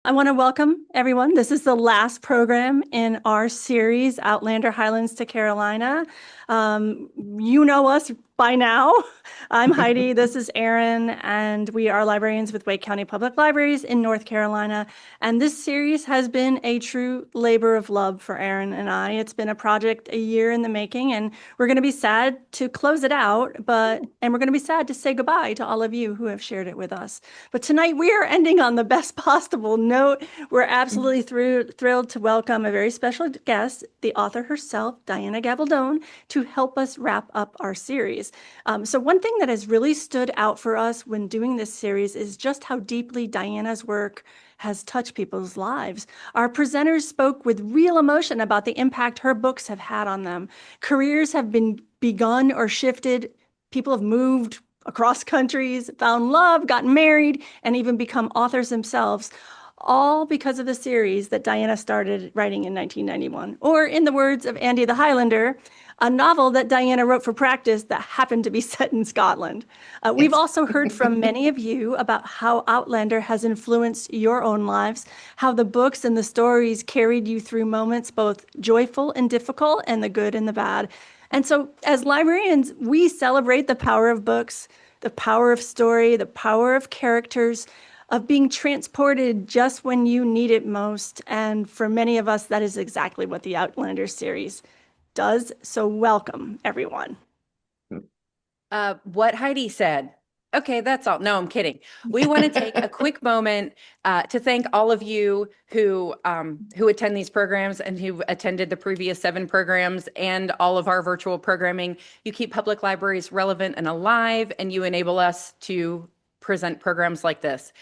I want to welcome everyone. This is the last program in our series, Outlander, Highlands to Carolina. You know us by now. I'm Heidi, this is Erin, and we are librarians with Wake County Public Libraries in North Carolina. And this series has been a true labor of love for Erin and I. It's been a project a year in the making, and we're going to be sad to close it out, and we're going to be sad to say goodbye to all of you who have shared it with us. But tonight we are ending on the best possible note. We're absolutely thrilled to welcome a very special guest, the author herself, Diana Gabaldon, to help us wrap up our series. So one thing that has really stood out for us when doing this series is just how deeply Diana's work has touched people's lives. Our presenters spoke with real emotion about the impact her books have had on them. Careers have been begun or shifted. People have moved across countries, found love, gotten married, and even become authors themselves, all because of the series that Diana started writing in 1991. Or in the words of Andy the Highlander, a novel that Diana wrote for practice that happened to be set in Scotland. We've also heard from many of you about how Outlander has influenced your own lives, how the books and the stories carried you through moments both joyful and difficult, and the good and the bad. And so as librarians, we celebrate the power of books, the power of story, the power of characters, of being transported just when you need it most. And for many of us, that is exactly what the Outlander series does. So welcome, everyone. What Heidi said. Okay, that's all. No, I'm kidding. We want to take a quick moment to thank all of you who attend these programs and who attended the previous 7 programs and all of our virtual programming. You keep public libraries relevant and alive, and you enable us to present programs like this.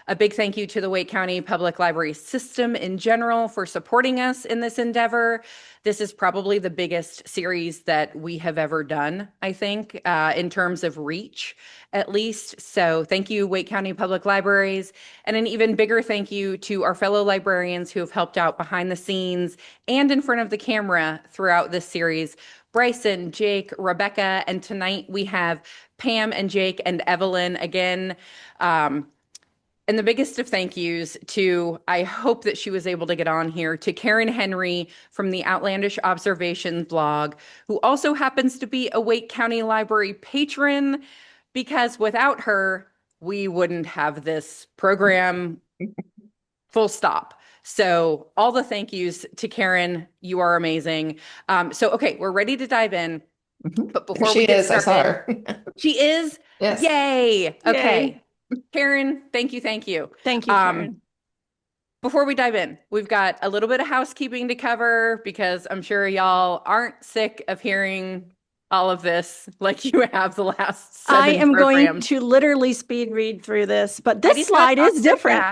A big thank you to the Wake County Public Library system in general for supporting us in this endeavor. This is probably the biggest series that we have ever done, I think, in terms of reach, at least. So thank you, Wake County Public Libraries. And an even bigger thank you to our fellow librarians who have helped out behind the scenes and in front of the camera throughout this series. Bryson, Jake, Rebecca, and tonight we have Pam and Jake and Evelyn again. And the biggest of thank yous to, I hope that she was able to get on here, to Karen Henry from the Outlandish Observations blog, who also happens to be a Wake County Library patron, because without her, we wouldn't have this program, full stop. So all the thank yous to Karen. You are amazing. Okay, we're ready to dive in. But before we get started, I saw her. She is? Yes. Yay. Okay. Yay. Karen, thank you. Thank you. Thank you, Karen. Before we dive in, we've got a little bit of housekeeping to cover because I'm sure y'all aren't sick of hearing all of this like you have the last 7 I am programs. going to literally speed read through this, but this slide is different.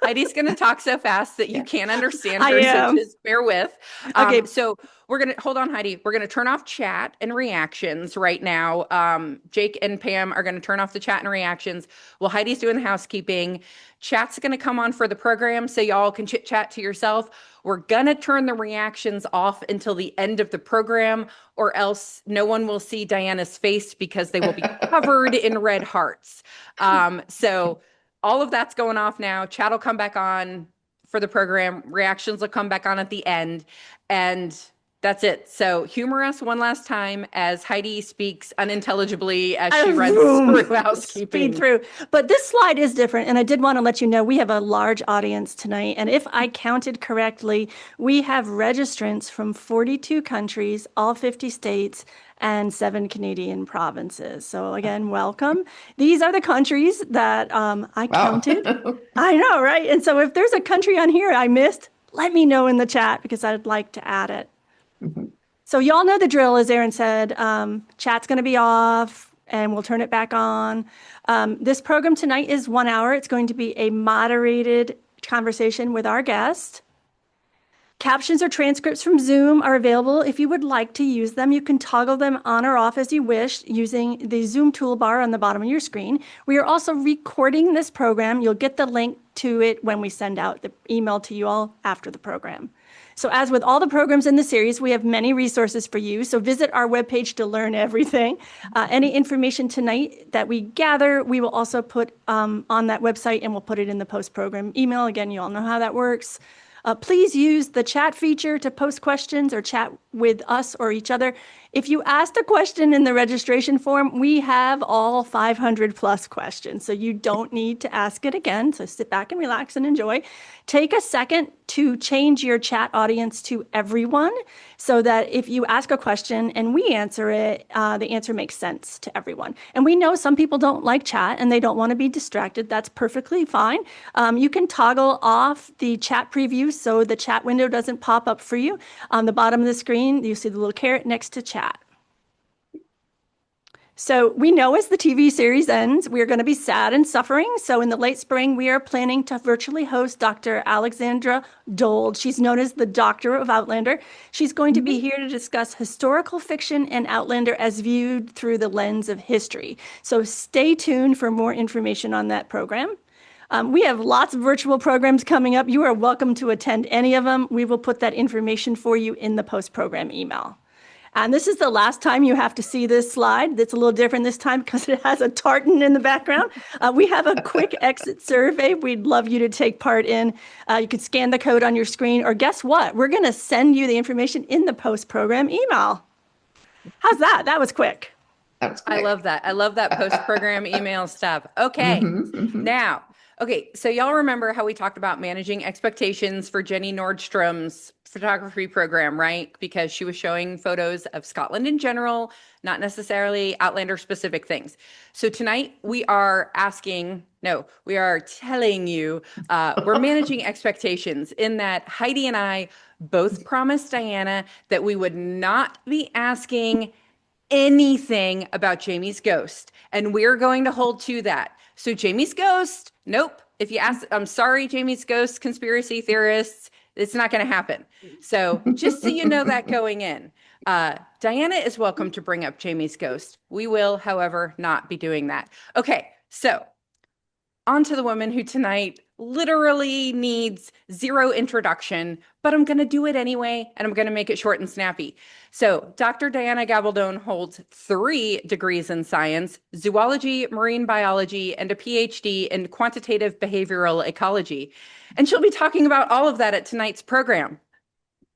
Heidi's going to talk so fast that you can't understand I her, am. so just bear with. Okay. So we're going to, hold on, Heidi. We're going to turn off chat and reactions right now. Jake and Pam are going to turn off the chat and reactions while Heidi's doing the housekeeping. Chat's going to come on for the program so y'all can chit chat to yourself. We're going to turn the reactions off until the end of the program, or else no one will see Diana's face because they will be covered in red hearts. So all of that's going off now. Chat will come back on for the program. Reactions will come back on at the end. And that's it. So humor us one last time as Heidi speaks unintelligibly as she runs through housekeeping. Speed through. But this slide is different. And I did want to let you know we have a large audience tonight. And if I counted correctly, we have registrants from 42 countries, all 50 states, and 7 Canadian provinces. So again, welcome. These are the countries that I counted. I know, right? And so if there's a country on here I missed, let me know in the chat because I'd like to add it. So y'all know the drill, as Erin said. Chat's going to be off and we'll turn it back on. This program tonight is 1 hour. It's going to be a moderated conversation with our guest. Captions or transcripts from Zoom are available. If you would like to use them, you can toggle them on or off as you wish using the Zoom toolbar on the bottom of your screen. We are also recording this program. You'll get the link to it when we send out the email to you all after the program. So as with all the programs in the series, we have many resources for you. So visit our webpage to learn everything. Any information tonight that we gather, we will also put on that website, and we'll put it in the post-program email. Again, you all know how that works. Please use the chat feature to post questions or chat with us or each other. If you asked a question in the registration form, we have all 500 plus questions, so you don't need to ask it again. So sit back and relax and enjoy. Take a second to change your chat audience to everyone so that if you ask a question and we answer it, the answer makes sense to everyone. And we know some people don't like chat and they don't want to be distracted. That's perfectly fine. You can toggle off the chat preview so the chat window doesn't pop up for you. On the bottom of the screen, you see the little caret next to chat. So we know as the TV series ends, we're going to be sad and suffering. So in the late spring, we are planning to virtually host Dr. Alexandra Dold. She's known as the Doctor of Outlander. She's going to be here to discuss historical fiction and Outlander as viewed through the lens of history. So stay tuned for more information on that program. We have lots of virtual programs coming up. You are welcome to attend any of them. We will put that information for you in the post-program email. And this is the last time you have to see this slide. It's a little different this time because it has a tartan in the background. We have a quick exit survey we'd love you to take part in. You can scan the code on your screen, or guess what? We're going to send you the information in the post-program email. How's that? That was quick. That was quick. I love that. I love that post-program email stuff. Okay, now, okay, so y'all remember how we talked about managing expectations for Jenny Nordstrom's photography program, right? Because she was showing photos of Scotland in general, not necessarily Outlander specific things. So tonight we are telling you, we're managing expectations in that Heidi and I both promised Diana that we would not be asking anything about Jamie's ghost. And we're going to hold to that. So Jamie's ghost, nope. If you ask, I'm sorry, Jamie's ghost conspiracy theorists, it's not going to happen. So just so you know that going in, Diana is welcome to bring up Jamie's ghost. We will, however, not be doing that. Okay, so on to the woman who tonight literally needs zero introduction, but I'm going to do it anyway, and I'm going to make it short and snappy. So Dr. Diana Gabaldon holds 3 degrees in science, zoology, marine biology, and a PhD in quantitative behavioral ecology. And she'll be talking about all of that at tonight's program.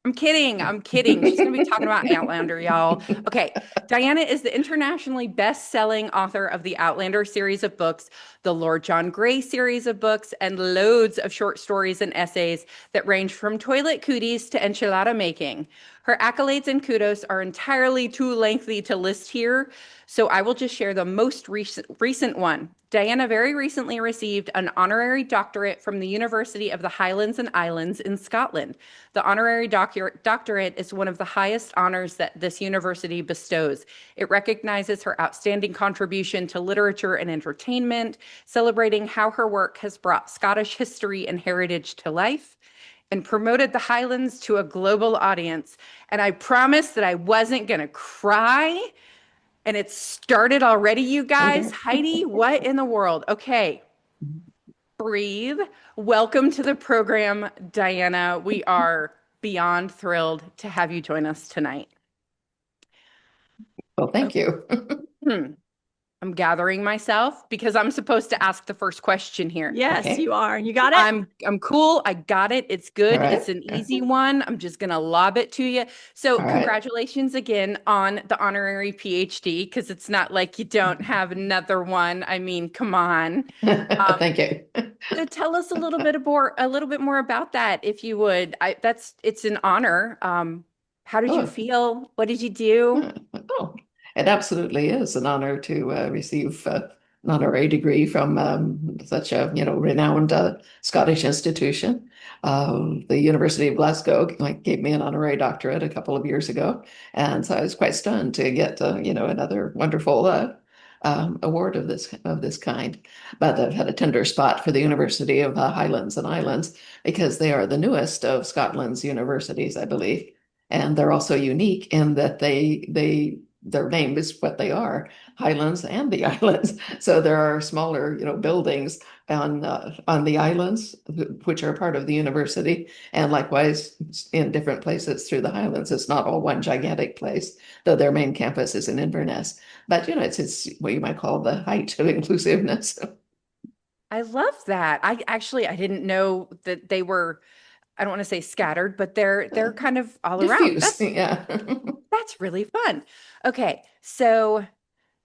I'm kidding. She's going to be talking about Outlander, y'all. Okay. Diana is the internationally best-selling author of the Outlander series of books, the Lord John Grey series of books, and loads of short stories and essays that range from toilet cooties to enchilada making. Her accolades and kudos are entirely too lengthy to list here, so I will just share the most recent one. Diana very recently received an honorary doctorate from the University of the Highlands and Islands in Scotland. The honorary doctorate is one of the highest honors that this university bestows. It recognizes her outstanding contribution to literature and entertainment, celebrating how her work has brought Scottish history and heritage to life, and promoted the Highlands to a global audience. And I promised that I wasn't going to cry. And it started already, you guys. Heidi, what in the world? Okay, breathe. Welcome to the program, Diana. We are beyond thrilled to have you join us tonight. Well, thank you. I'm gathering myself because I'm supposed to ask the first question here. Yes, Okay. you are. You got it? I'm cool. I got it. It's good. All right. It's an easy one. I'm just going to lob it to you. So All right. congratulations again on the honorary PhD, because it's not like you don't have another one. I mean, come on. Thank you. So tell us a little bit more about that, if you would. It's an honor. How did you feel? What did you do? Oh, it absolutely is an honor to receive an honorary degree from such a renowned Scottish institution. The University of Glasgow gave me an honorary doctorate a couple of years ago, and so I was quite stunned to get another wonderful award of this kind. But I've had a tender spot for the University of Highlands and Islands because they are the newest of Scotland's universities, I believe, and they're also unique in that their name is what they are, Highlands and the Islands. So there are smaller, buildings on the islands, which are part of the university, and likewise in different places through the Highlands. It's not all one gigantic place, though their main campus is in Inverness. But it's what you might call the height of inclusiveness. I love that. I didn't know that they were, I don't want to say scattered, but they're kind of all around. Diffuse, yeah. That's really fun. Okay, so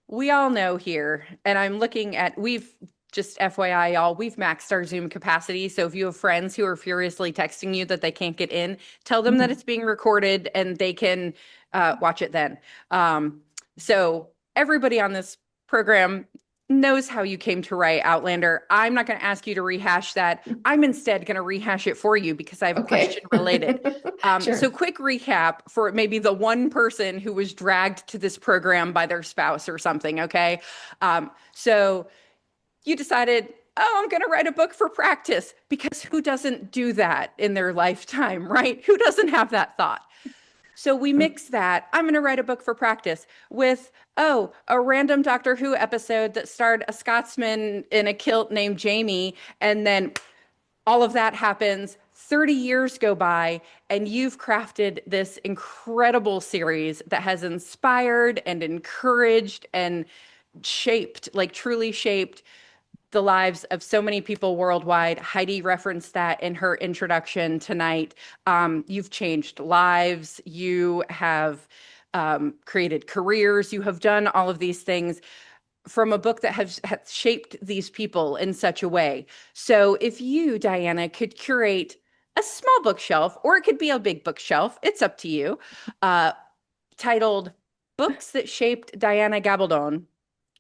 we all know here, and I'm looking at, we've just FYI, y'all, we've maxed our Zoom capacity. So if you have friends who are furiously texting you that they can't get in, tell them that it's being recorded and they can watch it then. So everybody on this program knows how you came to write Outlander. I'm not going to ask you to rehash that. I'm instead going to rehash it for you because I have a question related. Sure. So quick recap for maybe the one person who was dragged to this program by their spouse or something, okay? So you decided, oh, I'm going to write a book for practice, because who doesn't do that in their lifetime, right? Who doesn't have that thought? So we mix that, I'm going to write a book for practice, with, oh, a random Doctor Who episode that starred a Scotsman in a kilt named Jamie. And then all of that happens. 30 years go by, and you've crafted this incredible series that has inspired and encouraged and shaped, like truly shaped, the lives of so many people worldwide. Heidi referenced that in her introduction tonight. You've changed lives. You have created careers. You have done all of these things from a book that has shaped these people in such a way. So if you, Diana, could curate a small bookshelf, or it could be a big bookshelf, it's up to you, titled Books That Shaped Diana Gabaldon,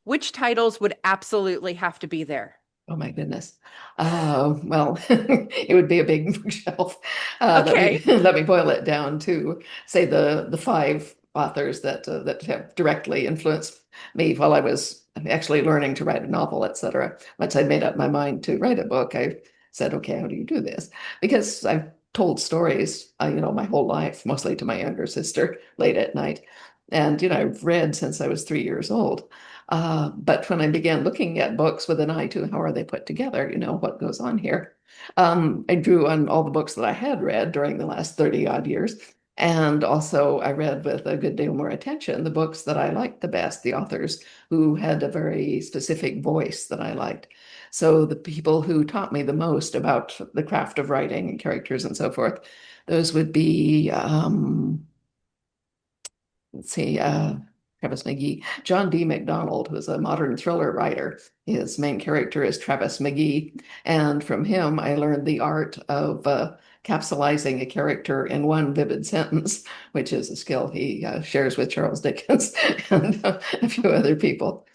which titles would absolutely have to be there? Oh my goodness. Well, it would be a big bookshelf. Okay. Let me boil it down to say the five authors that have directly influenced me while I was actually learning to write a novel, etc. Once I'd made up my mind to write a book, I said, okay, how do you do this? Because I've told stories, my whole life, mostly to my younger sister late at night. And, I've read since I was 3 years old. But when I began looking at books with an eye to how are they put together, what goes on here, I drew on all the books that I had read during the last 30 odd years. And also I read with a good deal more attention the books that I liked the best, the authors who had a very specific voice that I liked. So the people who taught me the most about the craft of writing and characters and so forth, those would be, let's see, Travis McGee, John D. MacDonald, who's a modern thriller writer. His main character is Travis McGee. And from him, I learned the art of capsulizing a character in one vivid sentence, which is a skill he shares with Charles Dickens and a few other people.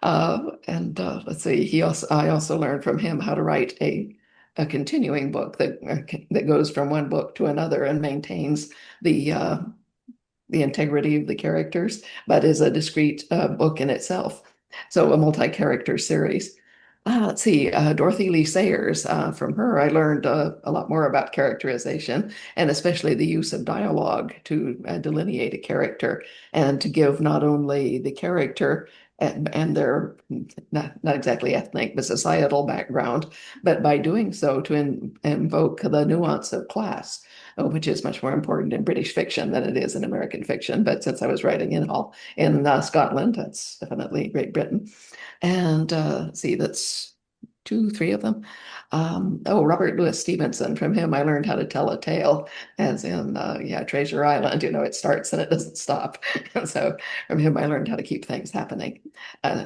Let's see, I also learned from him how to write a continuing book that goes from one book to another and maintains the integrity of the characters, but is a discrete book in itself. So a multi-character series. Let's see, Dorothy Lee Sayers. From her, I learned a lot more about characterization, and especially the use of dialogue to delineate a character and to give not only the character and their not exactly ethnic but societal background, but by doing so to invoke the nuance of class, which is much more important in British fiction than it is in American fiction. But since I was writing in Scotland, that's definitely Great Britain. And see, that's two, three of them. Robert Louis Stevenson. From him, I learned how to tell a tale, as in, Treasure Island. It starts and it doesn't stop. And so from him, I learned how to keep things happening,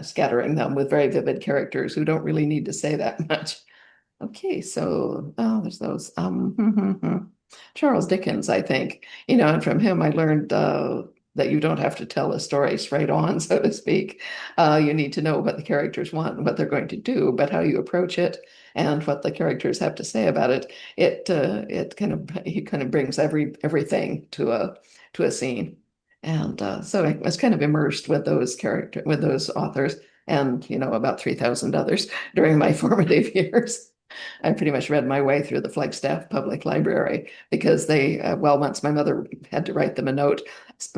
scattering them with very vivid characters who don't really need to say that much. Okay, so there's those. Charles Dickens, I think, and from him I learned that you don't have to tell a story straight on, so to speak. You need to know what the characters want and what they're going to do, but how you approach it and what the characters have to say about it, it kind of brings everything to a scene. And so I was kind of immersed with those authors. and, about 3,000 others during my formative years. I pretty much read my way through the Flagstaff Public Library because once my mother had to write them a note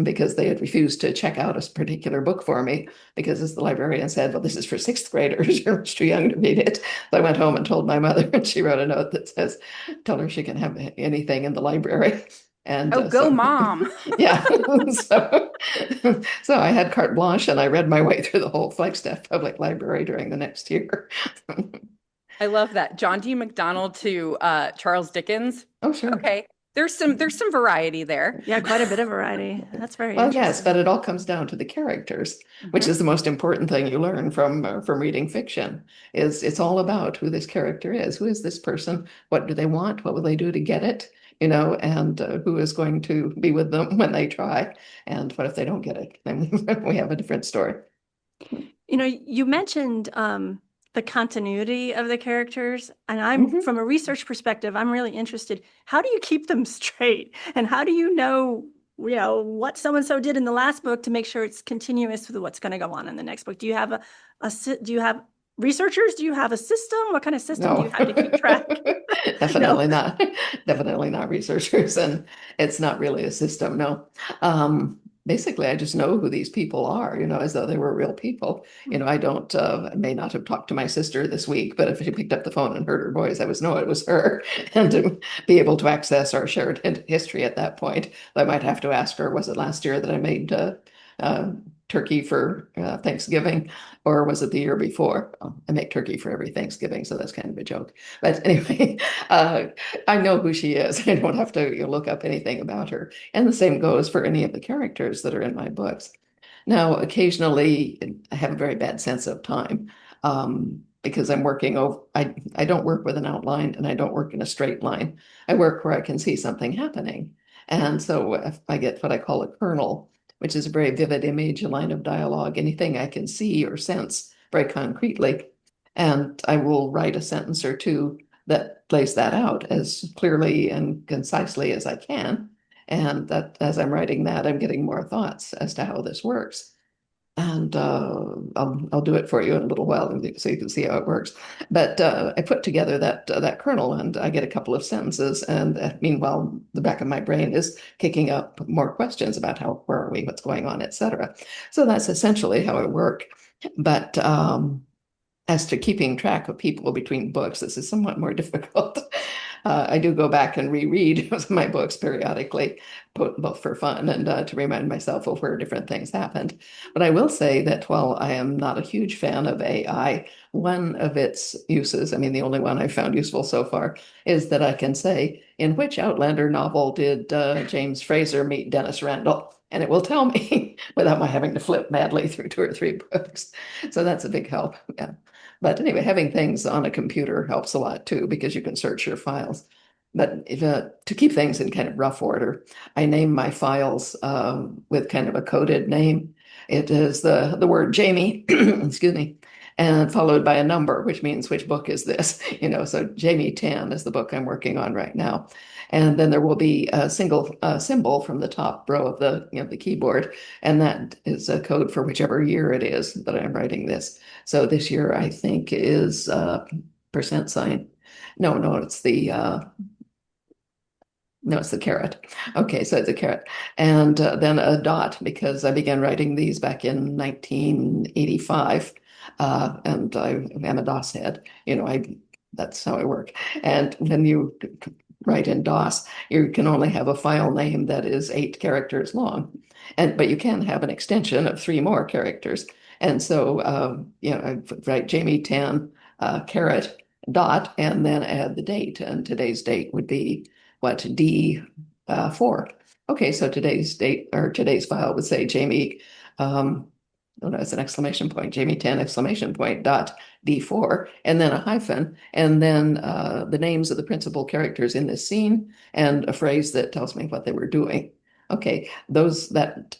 because they had refused to check out a particular book for me because, as the librarian said, well, this is for sixth graders, you're much too young to read it. So I went home and told my mother, and she wrote a note that says, tell her she can have anything in the library. And Oh, go mom. yeah, so so I had carte blanche, and I read my way through the whole Flagstaff Public Library during the next year. I love that. John D. MacDonald to Charles Dickens. Oh, sure. Okay. There's some variety there. Yeah, quite a bit of variety. That's very Well, yes, interesting. but it all comes down to the characters, which is the most important thing you learn from reading fiction. Is it's all about who this character is. Who is this person? What do they want? What will they do to get it? And who is going to be with them when they try? And what if they don't get it? Then we have a different story. You mentioned the continuity of the characters, and I'm from a research perspective, I'm really interested. How do you keep them straight? And how do you know what so-and-so did in the last book to make sure it's continuous with what's going to go on in the next book? Do you have do you have researchers? Do you have a system? What kind of system do you have to keep track? Definitely not. Definitely not researchers, and it's not really a system. No. Basically, I just know who these people are, as though they were real people. I don't, I may not have talked to my sister this week, but if she picked up the phone and heard her voice, I would know it was her. And to be able to access our shared history at that point, I might have to ask her, was it last year that I made turkey for Thanksgiving, or was it the year before? I make turkey for every Thanksgiving, so that's kind of a joke. But anyway, I know who she is. I don't have to look up anything about her. And the same goes for any of the characters that are in my books. Now, occasionally, I have a very bad sense of time because I'm working over, I don't work with an outline, and I don't work in a straight line. I work where I can see something happening. And so if I get what I call a kernel, which is a very vivid image, a line of dialogue, anything I can see or sense very concretely. And I will write a sentence or two that lays that out as clearly and concisely as I can. And that as I'm writing that, I'm getting more thoughts as to how this works. And I'll do it for you in a little while so you can see how it works. But I put together that kernel, and I get a couple of sentences, and meanwhile, the back of my brain is kicking up more questions about where are we, what's going on, etc. So that's essentially how I work. But as to keeping track of people between books, this is somewhat more difficult. I do go back and reread my books periodically, both for fun and to remind myself of where different things happened. But I will say that while I am not a huge fan of AI, one of its uses, I mean, the only one I've found useful so far, is that I can say, in which Outlander novel did James Fraser meet Dennis Randall? And it will tell me without my having to flip madly through 2 or 3 books. So that's a big help. Yeah. But anyway, having things on a computer helps a lot too, because you can search your files. But to keep things in kind of rough order, I name my files with kind of a coded name. It is the word Jamie, excuse me, and followed by a number, which means which book is this? So Jamie 10 is the book I'm working on right now. And then there will be a single symbol from the top row of the keyboard, and that is a code for whichever year it is that I'm writing this. So this year, I think, is percent sign. No, it's the no, it's the caret. Okay, so it's a caret. And then a dot, because I began writing these back in 1985. And I am a DOS head. That's how I work. And when you write in DOS, you can only have a file name that is 8 characters long. But you can have an extension of 3 more characters. And so, I write Jamie 10, caret, dot, and then add the date. And today's date would be D4. Okay, so today's date or today's file would say Jamie, oh no, it's an exclamation point, Jamie 10 exclamation point dot D4, and then a hyphen, and then the names of the principal characters in this scene, and a phrase that tells me what they were doing. Okay, that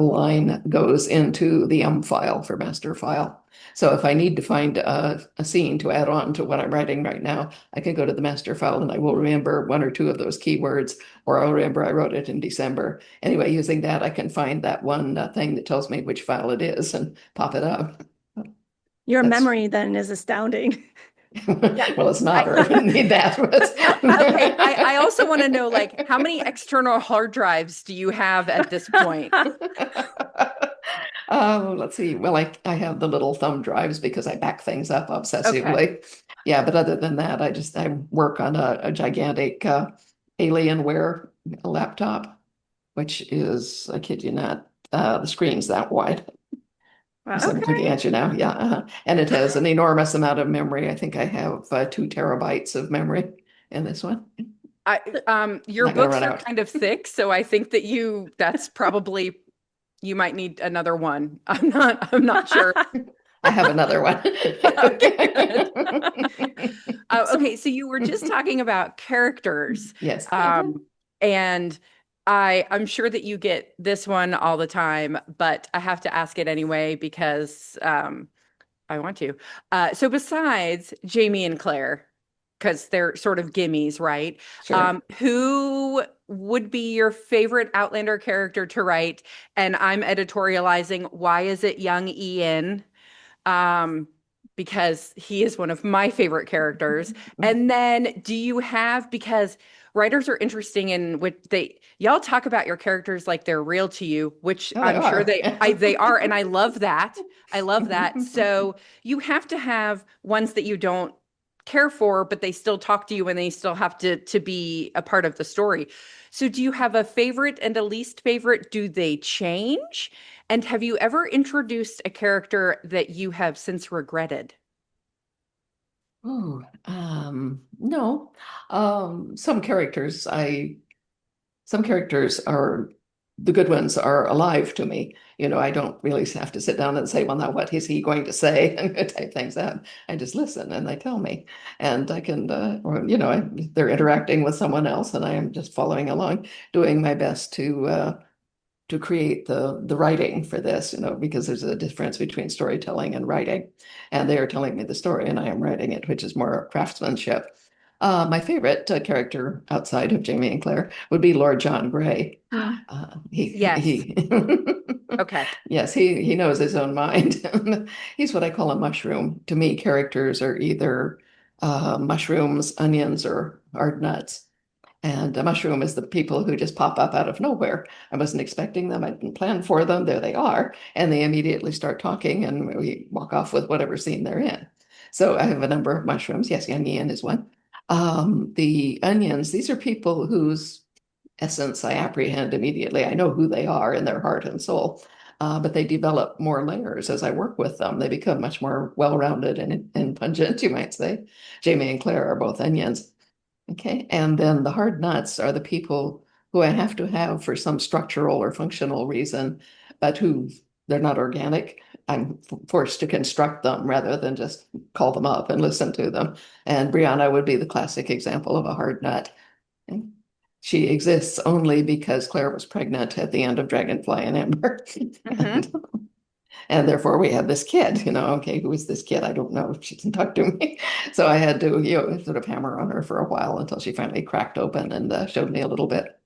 line goes into the file for master file. So if I need to find a scene to add on to what I'm writing right now, I can go to the master file and I will remember 1 or 2 of those keywords, or I'll remember I wrote it in December. Anyway, using that, I can find that one thing that tells me which file it is and pop it up. Your That's memory then is astounding. well, it's not, or I wouldn't need that. Okay, I also want to know, like, how many external hard drives do you have at this point? Let's see. Well, I have the little thumb drives because I back things up Okay. obsessively. Yeah, but other than that, I work on a gigantic Alienware laptop, which is, I kid you not, the screen's that wide. So I'm Wow. looking at you now. Yeah, and it has an enormous amount of memory. I think I have 2 terabytes of memory in this one. Your Not gonna books run are out. kind of thick, so I think that that's probably, you might need another one. I'm not sure. I have another one. Okay, good. So, Okay, so you were just talking about characters, Yes. and I'm sure that you get this one all the time, but I have to ask it anyway because I want to. So besides Jamie and Claire, because they're sort of gimmies, right? Sure. Who would be your favorite Outlander character to write? And I'm editorializing, why is it young Ian? um, because he is one of my favorite characters. And then do you have, because writers are interesting in which y'all talk about your characters like they're real to you, which Oh, they I'm sure are. they are. And I love that. I love that. So you have to have ones that you don't care for, but they still talk to you and they still have to be a part of the story. So do you have a favorite and a least favorite? Do they change? And have you ever introduced a character that you have since regretted? Oh, no. Some characters are the good ones are alive to me. I don't really have to sit down and say, well, now what is he going to say and type things out. I just listen and they tell me, and I can, or they're interacting with someone else, and I am just following along, doing my best to create the writing for this, because there's a difference between storytelling and writing. And they are telling me the story and I am writing it, which is more craftsmanship. My favorite character outside of Jamie and Claire would be Lord John Grey. hmm. Yes. He Okay. yes, he knows his own mind. He's what I call a mushroom. To me, characters are either mushrooms, onions, or hard nuts. And a mushroom is the people who just pop up out of nowhere. I wasn't expecting them. I didn't plan for them. There they are. And they immediately start talking, and we walk off with whatever scene they're in. So I have a number of mushrooms. Yes, young Ian is one. The onions, these are people whose essence I apprehend immediately. I know who they are in their heart and soul. But they develop more layers as I work with them. They become much more well-rounded and pungent, you might say. Jamie and Claire are both onions. Okay, and then the hard nuts are the people who I have to have for some structural or functional reason, but who they're not organic. I'm forced to construct them rather than just call them up and listen to them. And Brianna would be the classic example of a hard nut. And she exists only because Claire was pregnant at the end of Dragonfly and Amber. Hmm. And therefore we have this kid, okay, who is this kid? I don't know. She doesn't talk to me. So I had to, sort of hammer on her for a while until she finally cracked open and showed me a little bit.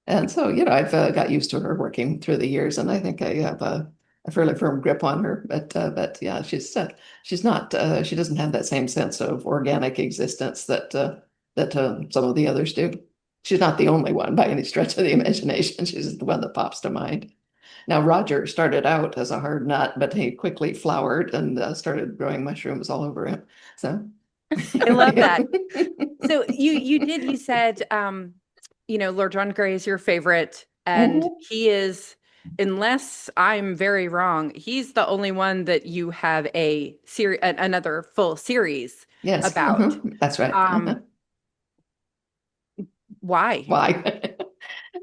And so, I've got used to her working through the years, and I think I have a fairly firm grip on her. But yeah, she's not, she doesn't have that same sense of organic existence that some of the others do. She's not the only one by any stretch of the imagination. She's the one that pops to mind. Now, Roger started out as a hard nut, but he quickly flowered and started growing mushrooms all over him. So, I love that. So you said, Lord John Grey is your favorite, and Mhm. he is, unless I'm very wrong, he's the only one that you have another full series Yes, about. that's right. Um, why? Why?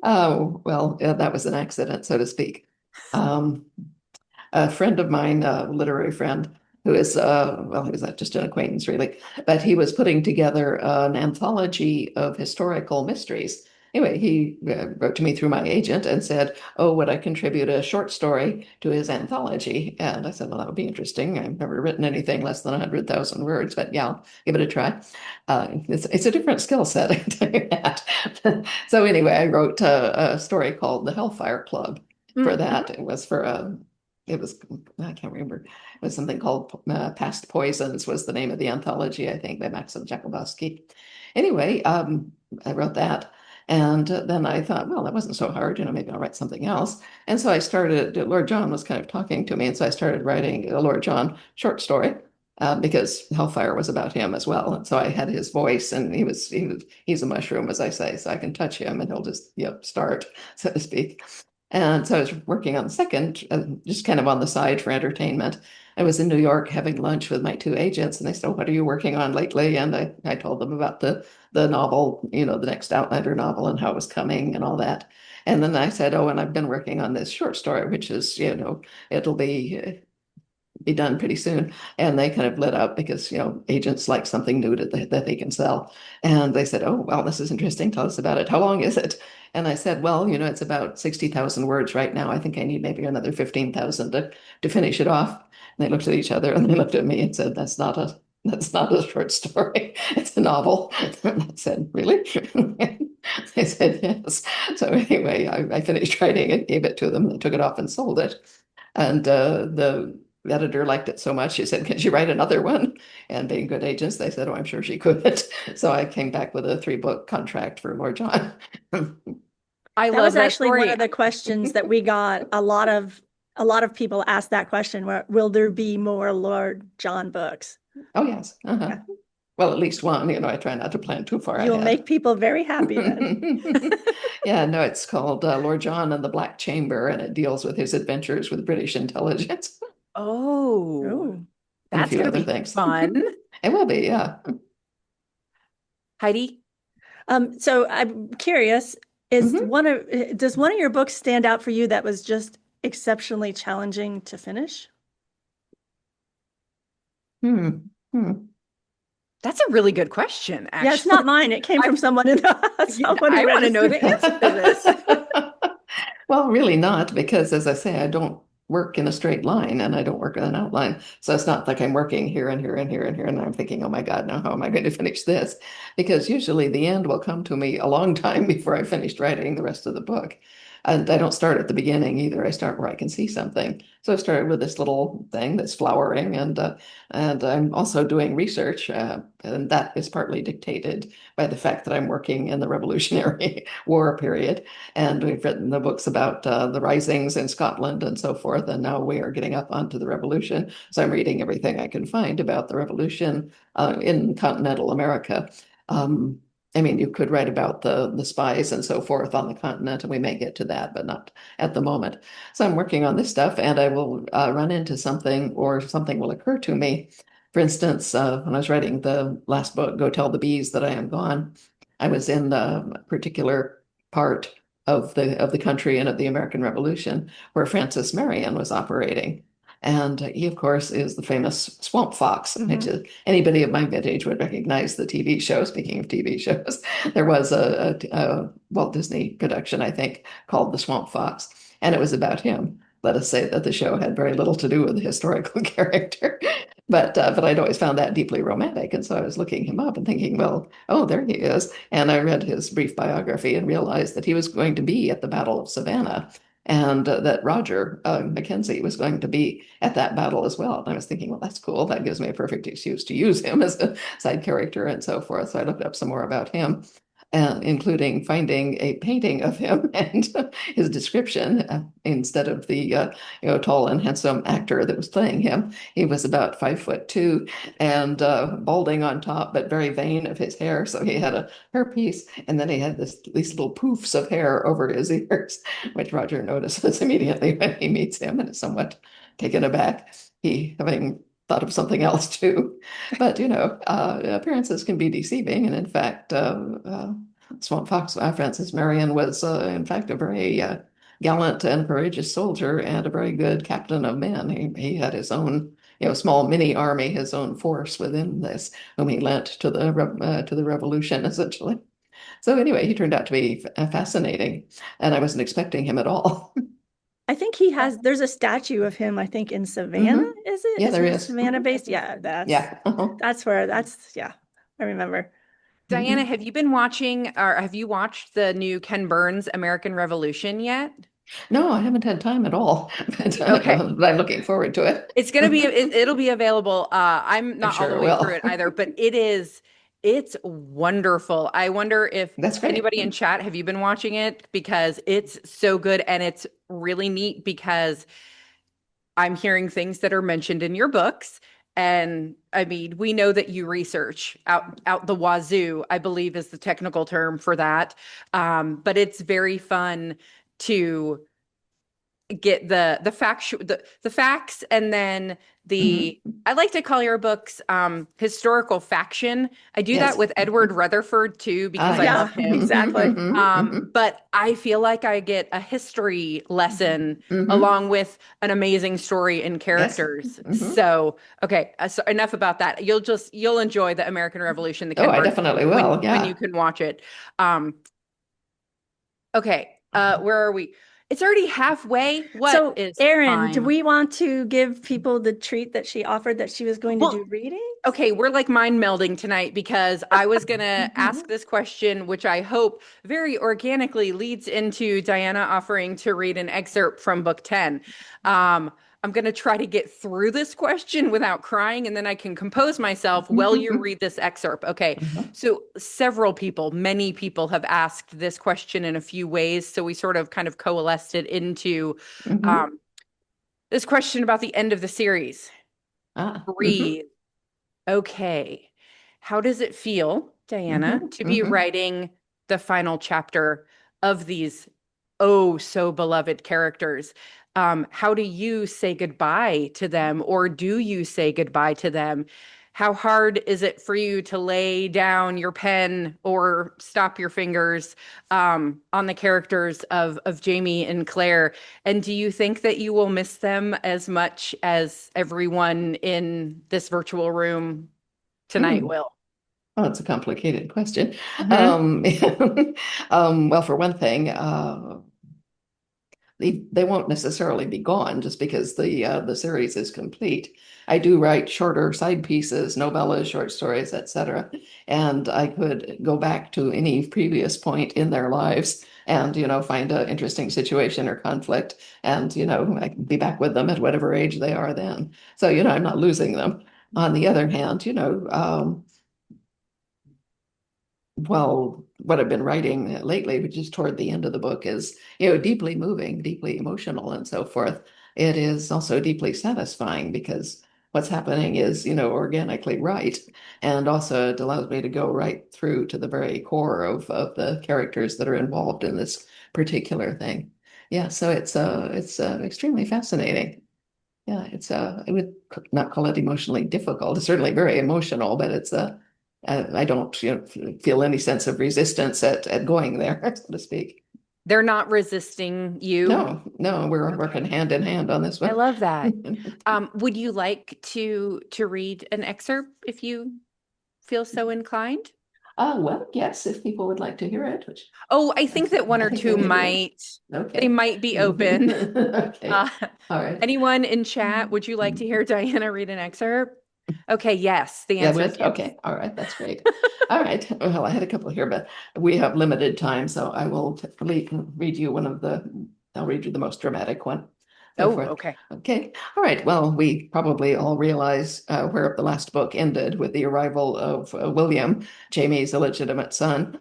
Oh, well, that was an accident, so to speak. Um, a friend of mine, a literary friend, who is, well, he was not just an acquaintance really, but he was putting together an anthology of historical mysteries. Anyway, he wrote to me through my agent and said, oh, would I contribute a short story to his anthology? And I said, well, that would be interesting. I've never written anything less than 100,000 words, but yeah, I'll give it a try. It's a different skill set, I tell you that. So anyway, I wrote a story called The Hellfire Club for Mm-hmm. that. It was for it was, I can't remember. It was something called Past Poisons was the name of the anthology, I think, by Maxim Jakubowski. Anyway, I wrote that. And then I thought, well, that wasn't so hard, maybe I'll write something else. And so I started, Lord John was kind of talking to me. And so I started writing a Lord John short story. Because Hellfire was about him as well, and so I had his voice, and he's a mushroom, as I say, so I can touch him, and he'll just start, so to speak. And so I was working on the second, just kind of on the side for entertainment. I was in New York having lunch with my two agents, and they said, "What are you working on lately?" And I told them about the novel, the next Outlander novel, and how it was coming and all that. And then I said, "Oh, and I've been working on this short story, which is, it'll be done pretty soon." And they kind of lit up because, agents like something new that they can sell. And they said, "Oh, well, this is interesting. Tell us about it. How long is it?" And I said, "Well, it's about 60,000 words right now. I think I need maybe another 15,000 to finish it off." And they looked at each other and they looked at me and said, that's not a short story. It's a novel." And I said, "Really?" They said, "Yes." So anyway, I finished writing it, gave it to them, they took it off and sold it. And the editor liked it so much, she said, "Can you write another one?" And being good agents, they said, "Oh, I'm sure she could." So I came back with a 3-book contract for Lord John. I That love was that actually one story. of the questions that we got. A lot of people asked that question, will there be more Lord John books? Oh, yes. Yeah. Well, at least one. I try not to plan too far You'll ahead. make people very happy then. Yeah, no, it's called Lord John and the Black Chamber, and it deals with his adventures with British intelligence Oh, Oh, and a that's few going to other be things. fun. It will be, yeah. Heidi? so I'm curious, does Mhm. one of your books stand out for you that was just exceptionally challenging to finish? Hmm. Hmm. That's a really good question, actually. Yeah, it's not mine. It came from someone who I want to know the answer to this. Well, really not, because as I say, I don't work in a straight line and I don't work in an outline. So it's not like I'm working here and here and here and here. And I'm thinking, "Oh my God, now how am I going to finish this?" Because usually the end will come to me a long time before I finished writing the rest of the book. And I don't start at the beginning either. I start where I can see something. So I started with this little thing that's flowering, and I'm also doing research, and that is partly dictated by the fact that I'm working in the Revolutionary War period. And we've written the books about the risings in Scotland and so forth. And now we are getting up onto the revolution. So I'm reading everything I can find about the revolution in continental America. Um, I mean, you could write about the spies and so forth on the continent, and we may get to that, but not at the moment. So I'm working on this stuff, and I will run into something, or something will occur to me. For instance, when I was writing the last book, Go Tell the Bees That I Am Gone, I was in a particular part of the country and of the American Revolution where Francis Marion was operating. And he, of course, is the famous Swamp Fox, which is, anybody of my vintage would recognize the TV show. Speaking of TV shows, there was a Walt Disney production, I think, called The Swamp Fox, and it was about him. Let us say that the show had very little to do with the historical character, but I'd always found that deeply romantic, and so I was looking him up and thinking, well, oh, there he is. And I read his brief biography and realized that he was going to be at the Battle of Savannah, and that Roger Mackenzie was going to be at that battle as well. And I was thinking, well, that's cool. That gives me a perfect excuse to use him as a side character and so forth. So I looked up some more about him, including finding a painting of him and his description. Instead of the tall and handsome actor that was playing him, he was about 5'2" and balding on top, but very vain of his hair. So he had a hairpiece, and then he had these little poofs of hair over his ears, which Roger notices immediately when he meets him and is somewhat taken aback. He having thought of something else too. But appearances can be deceiving, and in fact, Swamp Fox Francis Marion was in fact a very gallant and courageous soldier and a very good captain of men. He had his own small mini army, his own force within this, whom he lent to the revolution essentially. So anyway, he turned out to be fascinating, and I wasn't expecting him at all. I think there's a statue of him, I think in Savannah, is it? Yeah, there it is. Savannah based? Yeah, Yeah. I remember. Diana, have you been watching, or have you watched the new Ken Burns American Revolution yet? No, I haven't had time at all, but Okay. I'm looking forward to it. It's gonna be it'll be available. I'm I'm not all sure the it way through will. it either, but it's wonderful. I wonder if That's great. anybody in chat, have you been watching it? Because it's so good and it's really neat because I'm hearing things that are mentioned in your books. And I mean, we know that you research out the wazoo, I believe is the technical term for that. But it's very fun to get the facts and then the Hmm. I like to call your books historical faction. I do that Yes. with Edward Rutherford too Ah, because I yes. love Yeah, him. exactly. But I feel like I get a history lesson Hmm. along with an amazing story and Yes. characters. Hmm. So, okay, so enough about that. You'll enjoy the American Revolution, the Oh, Ken I Burns definitely when will. you Yeah. can watch it. Um, okay, where are we? It's already halfway. What So, is Erin, do time? we want to give people the treat that she offered that she was going to Well, do readings? okay, we're like mind melding tonight because I was going to ask this question, which I hope very organically leads into Diana offering to read an excerpt from book 10. I'm going to try to get through this question without crying, and then I can compose myself while you read this excerpt. Okay, Mhm. so several people, many people have asked this question in a few ways. So we sort of kind of coalesced it into Mhm. um, this question about the end of the series. Ah. Mhm. Breathe. Okay. How does it feel, Diana, Mhm. to be Mhm. writing the final chapter of these oh so beloved characters? How do you say goodbye to them, or do you say goodbye to them? How hard is it for you to lay down your pen or stop your fingers on the characters of Jamie and Claire? And do you think that you will miss them as much as everyone in this virtual room tonight Mm. will? Oh, it's a complicated question. Hmm. Um, well, for one thing, they won't necessarily be gone just because the series is complete. I do write shorter side pieces, novellas, short stories, etc. And I could go back to any previous point in their lives and, find an interesting situation or conflict, and, I can be back with them at whatever age they are then. So, I'm not losing them. On the other hand, well, what I've been writing lately, which is toward the end of the book, is, deeply moving, deeply emotional, and so forth. It is also deeply satisfying because what's happening is, organically right. And also it allows me to go right through to the very core of the characters that are involved in this particular thing. Yeah, so it's extremely fascinating. Yeah, I would not call it emotionally difficult. It's certainly very emotional, but I don't, feel any sense of resistance at going there, so to speak. They're not resisting you. No, no, we're working Okay. hand in hand on this I one. love that. Would you like to read an excerpt if you feel so inclined? Well, yes, if people would like to hear it, which Oh, I think that one I or think they two may be. they Okay. might be open. Okay. Uh, All right. anyone in chat, would you like to hear Diana read an excerpt? Okay, yes. The Yeah, answer is with yes. okay. All right, that's great. All right. Well, I had a couple here, but we have limited time, so I will read you I'll read you the most dramatic one. Go Oh, for it. okay. Okay. All right. Well, we probably all realize where the last book ended with the arrival of William, Jamie's illegitimate son,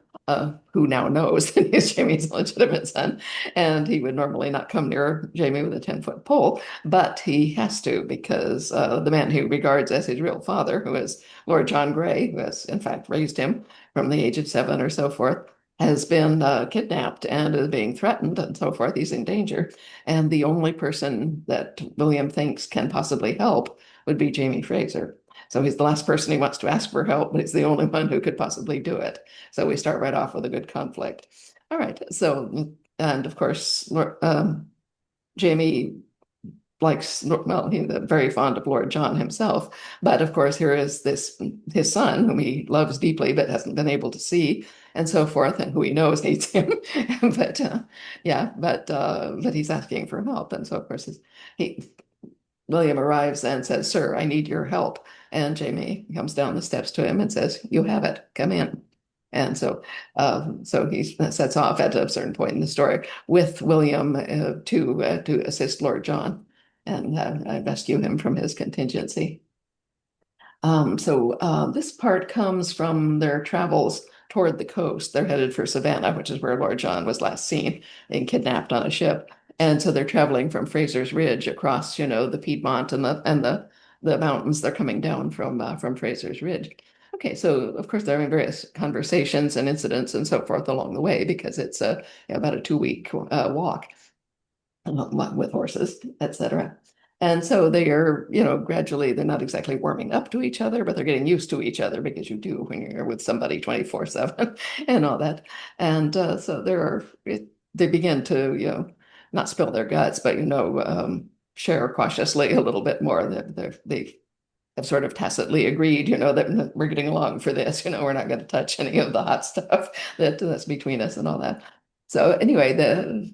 who now knows that he's Jamie's illegitimate son, and he would normally not come near Jamie with a 10-foot pole, but he has to because the man who regards as his real father, who is Lord John Grey, who has in fact raised him from the age of 7 or so forth, has been kidnapped and is being threatened and so forth. He's in danger. And the only person that William thinks can possibly help would be Jamie Fraser. So he's the last person he wants to ask for help, but he's the only one who could possibly do it. So we start right off with a good conflict. All right. So, and of course, Jamie likes, well, he's very fond of Lord John himself. But of course, here is his son, whom he loves deeply, but hasn't been able to see, and so forth, and who he knows needs him. But yeah, but he's asking for help. And so, of course, he, William arrives and says, "Sir, I need your help." And Jamie comes down the steps to him and says, "You have it, come in." And so he sets off at a certain point in the story with William to assist Lord John and rescue him from his contingency. This part comes from their travels toward the coast. They're headed for Savannah, which is where Lord John was last seen and kidnapped on a ship. And so they're traveling from Fraser's Ridge across, the Piedmont and the mountains. They're coming down from Fraser's Ridge. Okay, so of course they're having various conversations and incidents and so forth along the way because it's about a 2-week walk with horses, etc. And so they are, gradually, they're not exactly warming up to each other, but they're getting used to each other because you do when you're with somebody 24/7 and all that. And they begin to, not spill their guts, but, share cautiously a little bit more. They have sort of tacitly agreed, that we're getting along for this, we're not going to touch any of the hot stuff that's between us and all that. So anyway,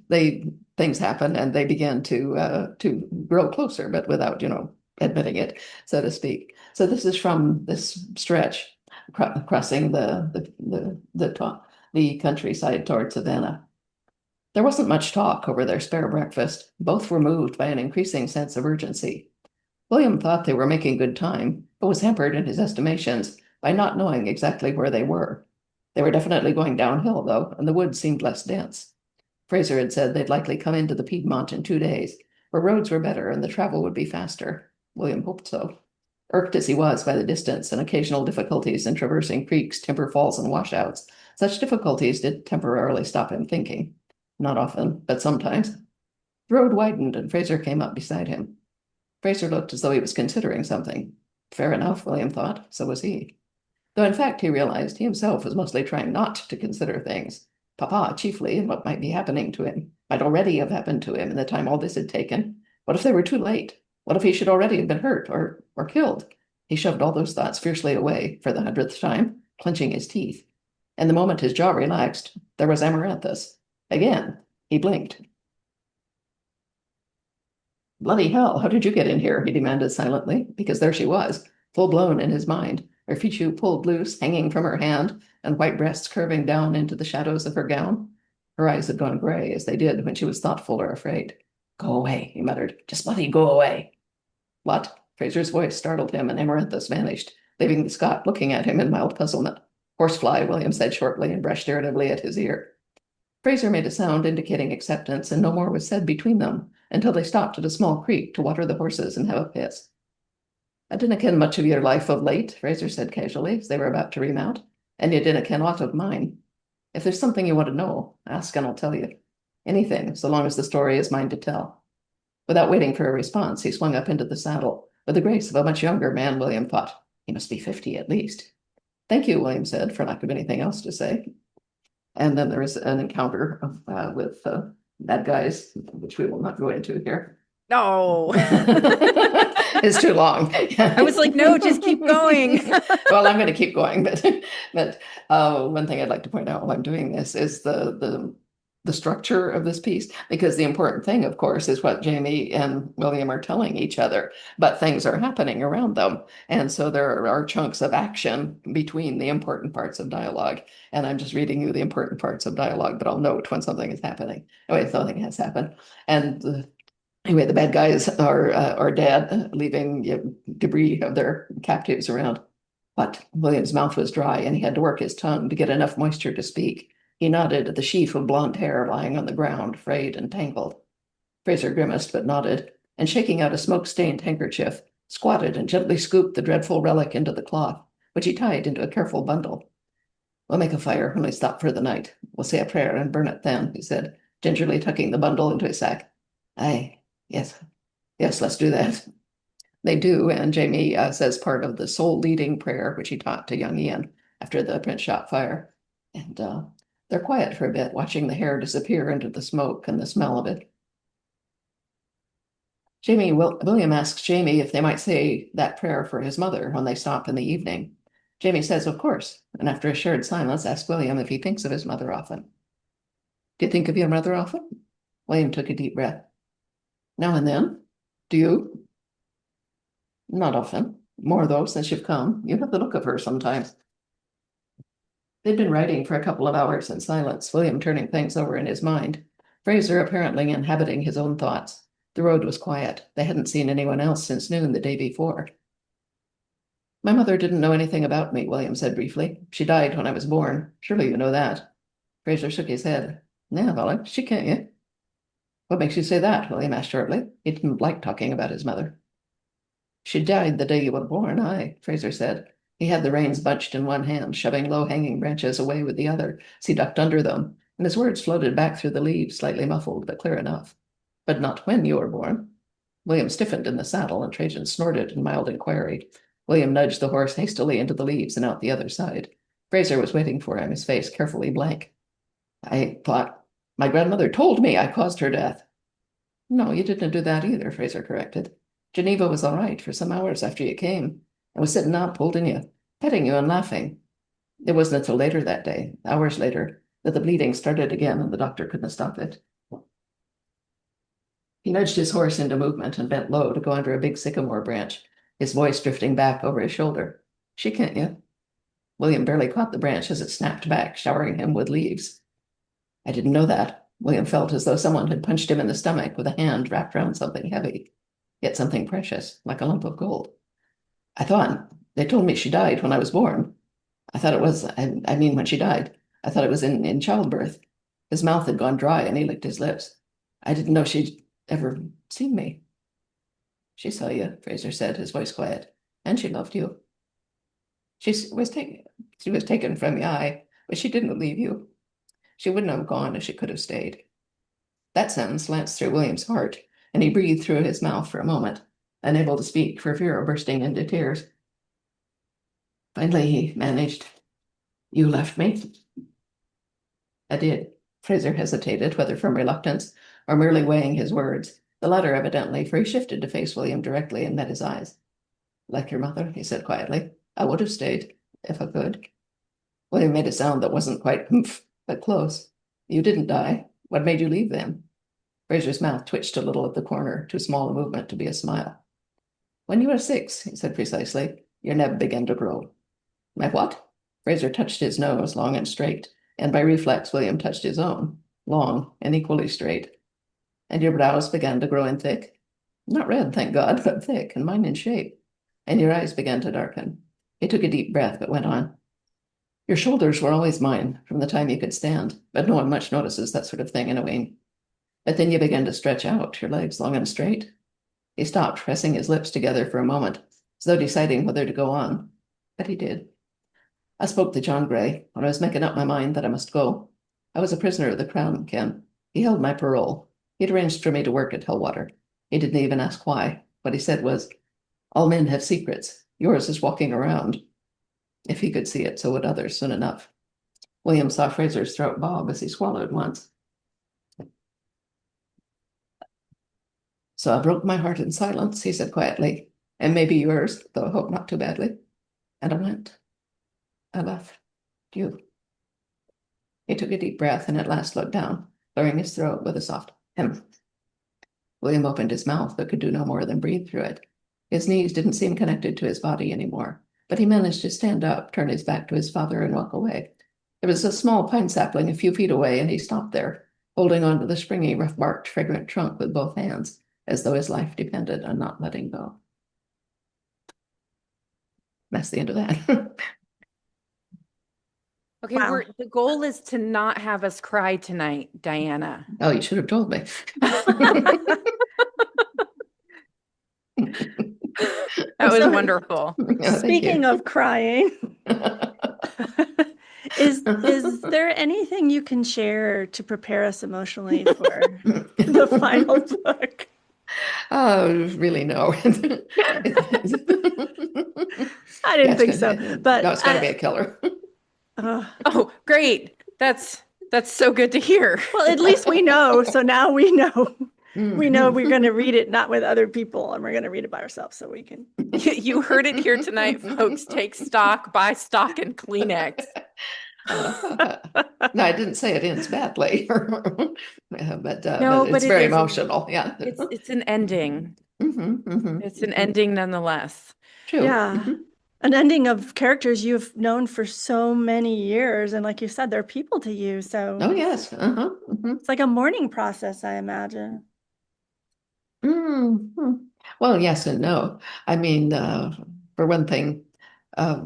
things happen and they begin to grow closer, but without, admitting it, so to speak. So this is from this stretch crossing the countryside toward Savannah. There wasn't much talk over their spare breakfast. Both were moved by an increasing sense of urgency. William thought they were making good time, but was hampered in his estimations by not knowing exactly where they were. They were definitely going downhill, though, and the woods seemed less dense. Fraser had said they'd likely come into the Piedmont in 2 days, where roads were better and the travel would be faster. William hoped so. Irked as he was by the distance and occasional difficulties in traversing creeks, timber falls, and washouts, such difficulties did temporarily stop him thinking. Not often, but sometimes. The road widened and Fraser came up beside him. Fraser looked as though he was considering something. Fair enough, William thought. So was he. Though in fact he realized he himself was mostly trying not to consider things. Papa, chiefly, and what might be happening to him, might already have happened to him in the time all this had taken. What if they were too late? What if he should already have been hurt or killed? He shoved all those thoughts fiercely away for the 100th time, clenching his teeth. And the moment his jaw relaxed, there was Amaranthus. Again, he blinked. Bloody hell, how did you get in here? He demanded silently, because there she was, full blown in his mind, her fichu pulled loose, hanging from her hand, and white breasts curving down into the shadows of her gown. Her eyes had gone gray, as they did when she was thoughtful or afraid. Go away, he muttered. Just bloody go away. What? Fraser's voice startled him, and Amaranthus vanished, leaving the Scot looking at him in mild puzzlement. Horsefly, William said shortly, and brushed irritably at his ear. Fraser made a sound indicating acceptance, and no more was said between them until they stopped at a small creek to water the horses and have a piss. I dinna ken much of your life of late, Fraser said casually as they were about to remount, and you dinna ken aught of mine. If there's something you want to know, ask and I'll tell you. Anything, so long as the story is mine to tell. Without waiting for a response, he swung up into the saddle, with the grace of a much younger man, William thought. He must be 50 at least. Thank you, William said, for lack of anything else to say. And then there is an encounter with bad guys, which we will not go into here. No. It's too long. I was like, no, just keep going. Well, I'm going to keep going, but one thing I'd like to point out while I'm doing this is the structure of this piece, because the important thing, of course, is what Jamie and William are telling each other, but things are happening around them. And so there are chunks of action between the important parts of dialogue. And I'm just reading you the important parts of dialogue, but I'll note when something is happening. Anyway, something has happened. And anyway, the bad guys are dead, leaving debris of their captives around. But William's mouth was dry and he had to work his tongue to get enough moisture to speak. He nodded at the sheaf of blonde hair lying on the ground, frayed and tangled. Fraser grimaced but nodded, and shaking out a smoke-stained handkerchief, squatted and gently scooped the dreadful relic into the cloth, which he tied into a careful bundle. We'll make a fire when we stop for the night. We'll say a prayer and burn it then, he said, gingerly tucking the bundle into his sack. Aye, yes, let's do that. They do, and Jamie says part of the soul-leading prayer, which he taught to young Ian after the Prince shot fire. And they're quiet for a bit, watching the hair disappear into the smoke and the smell of it. William asks Jamie if they might say that prayer for his mother when they stop in the evening. Jamie says, of course, and after a shared silence, asks William if he thinks of his mother often. Do you think of your mother often? William took a deep breath. Now and then. Do you? Not often. More, though, since you've come. You have the look of her sometimes. They'd been riding for a couple of hours in silence, William turning things over in his mind, Fraser apparently inhabiting his own thoughts. The road was quiet. They hadn't seen anyone else since noon the day before. My mother didn't know anything about me, William said briefly. She died when I was born. Surely you know that. Fraser shook his head. Yeah, well, she can't you? What makes you say that? William asked shortly. He didn't like talking about his mother. She died the day you were born, aye, Fraser said. He had the reins bunched in one hand, shoving low-hanging branches away with the other as he ducked under them, and his words floated back through the leaves, slightly muffled, but clear enough. But not when you were born. William stiffened in the saddle, and Trajan snorted in mild inquiry. William nudged the horse hastily into the leaves and out the other side. Fraser was waiting for him, his face carefully blank. I thought, my grandmother told me I caused her death. No, you didn't do that either, Fraser corrected. Geneva was all right for some hours after you came. I was sitting up, holding you, petting you and laughing. It wasn't until later that day, hours later, that the bleeding started again and the doctor couldn't stop it. He nudged his horse into movement and bent low to go under a big sycamore branch, his voice drifting back over his shoulder. She can't you? William barely caught the branch as it snapped back, showering him with leaves. I didn't know that. William felt as though someone had punched him in the stomach with a hand wrapped around something heavy, yet something precious, like a lump of gold. I thought, they told me she died when I was born. I thought it was, I mean, when she died. I thought it was in childbirth. His mouth had gone dry and he licked his lips. I didn't know she'd ever seen me. She saw you, Fraser said, his voice quiet, and she loved you. She was taken from you, aye, but she didn't leave you. She wouldn't have gone if she could have stayed. That sentence lanced through William's heart, and he breathed through his mouth for a moment, unable to speak for fear of bursting into tears. Finally, he managed, You left me? I did. Fraser hesitated, whether from reluctance or merely weighing his words, the latter evidently, for he shifted to face William directly and met his eyes. Like your mother, he said quietly. I would have stayed, if I could. William made a sound that wasn't quite humph, but close. You didn't die. What made you leave them? Fraser's mouth twitched a little at the corner, too small a movement to be a smile. When you were 6, he said precisely, your neb began to grow. My what? Fraser touched his nose, long and straight, and by reflex William touched his own, long and equally straight. And your brows began to grow in thick? Not red, thank God, but thick, and mine in shape. And your eyes began to darken. He took a deep breath, but went on. Your shoulders were always mine, from the time you could stand, but no one much notices that sort of thing in a wing. But then you began to stretch out, your legs long and straight. He stopped, pressing his lips together for a moment, as though deciding whether to go on. But he did. I spoke to John Gray when I was making up my mind that I must go. I was a prisoner of the Crown, Ken. He held my parole. He'd arranged for me to work at Hillwater. He didn't even ask why. What he said was, all men have secrets. Yours is walking around. If he could see it, so would others soon enough. William saw Fraser's throat bob as he swallowed once. So I broke my heart in silence, he said quietly, and maybe yours, though I hope not too badly. And I went. I left you. He took a deep breath and at last looked down, clearing his throat with a soft hem. William opened his mouth, but could do no more than breathe through it. His knees didn't seem connected to his body anymore, but he managed to stand up, turn his back to his father, and walk away. There was a small pine sapling a few feet away, and he stopped there, holding on to the springy, rough-barked, fragrant trunk with both hands, as though his life depended on not letting go. That's the end of that. Okay, Wow. the goal is to not have us cry tonight, Diana. Oh, you should have told me. That was So- wonderful. Speaking of crying, is there anything you can share to prepare us emotionally for the final book? Oh, really, no. I didn't think so, but no, it's got to be a killer. Oh, great. That's so good to hear. well, at least we know. So now we know. We know we're going to read it not with other people, and we're going to read it by ourselves, so we can. You heard it here tonight, folks. Take stock, buy stock, and Kleenex. No, I didn't say it ends badly, No, but but it's it very is- emotional. Yeah, It's an ending. Mhm. It's an ending nonetheless. True. Yeah. an ending of characters you've known for so many years. And like you said, they're people to you. So Oh, yes. it's like a mourning process, I imagine. Mhm. Well, yes and no. I mean, for one thing, uh,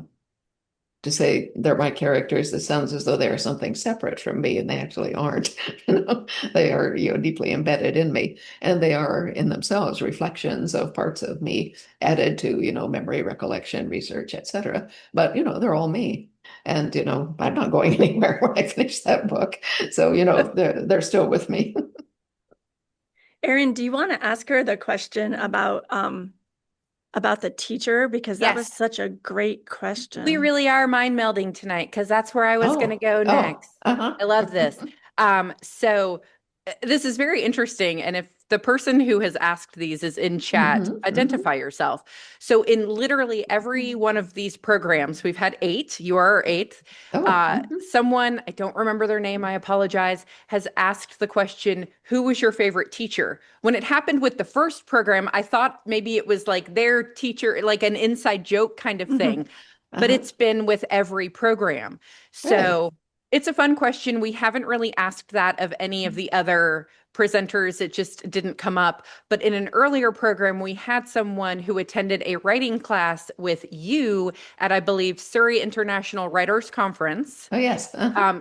to say they're my characters, it sounds as though they are something separate from me, and they actually aren't. You know, they are, deeply embedded in me, and they are in themselves reflections of parts of me added to, memory, recollection, research, etc. But, they're all me. And, I'm not going anywhere when I finish that book. So, they're still with me. Erin, do you want to ask her the question about the teacher? Because that was Yes, such a great we question. really are mind melding tonight because that's where I was going to Oh, go oh, next. uh-huh. I love this. So this is very interesting. And if the person who has asked these is in chat, identify yourself. So in literally every one of these programs, we've had 8, you are our 8th. Oh, Someone, I don't remember their name, I apologize, has asked the question, who was your favorite teacher? When it happened with the first program, I thought maybe it was like their teacher, like an inside joke kind of Mhm. thing, but uh-huh. it's been with every program. Good. So it's a fun question. We haven't really asked that of any of the other presenters. It just didn't come up. But in an earlier program, we had someone who attended a writing class with you at, I believe, Surrey International Writers Conference Oh, yes.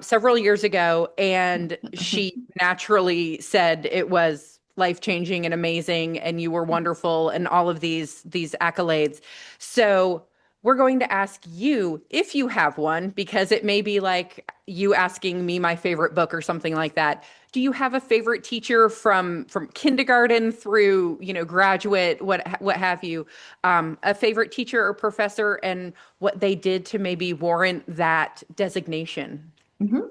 several years ago. And she naturally said it was life-changing and amazing, and you were wonderful, and all of these accolades. So we're going to ask you if you have one, because it may be like you asking me my favorite book or something like that. Do you have a favorite teacher from kindergarten through, graduate, what have you? A favorite teacher or professor, and what they did to maybe warrant that designation? Mhm.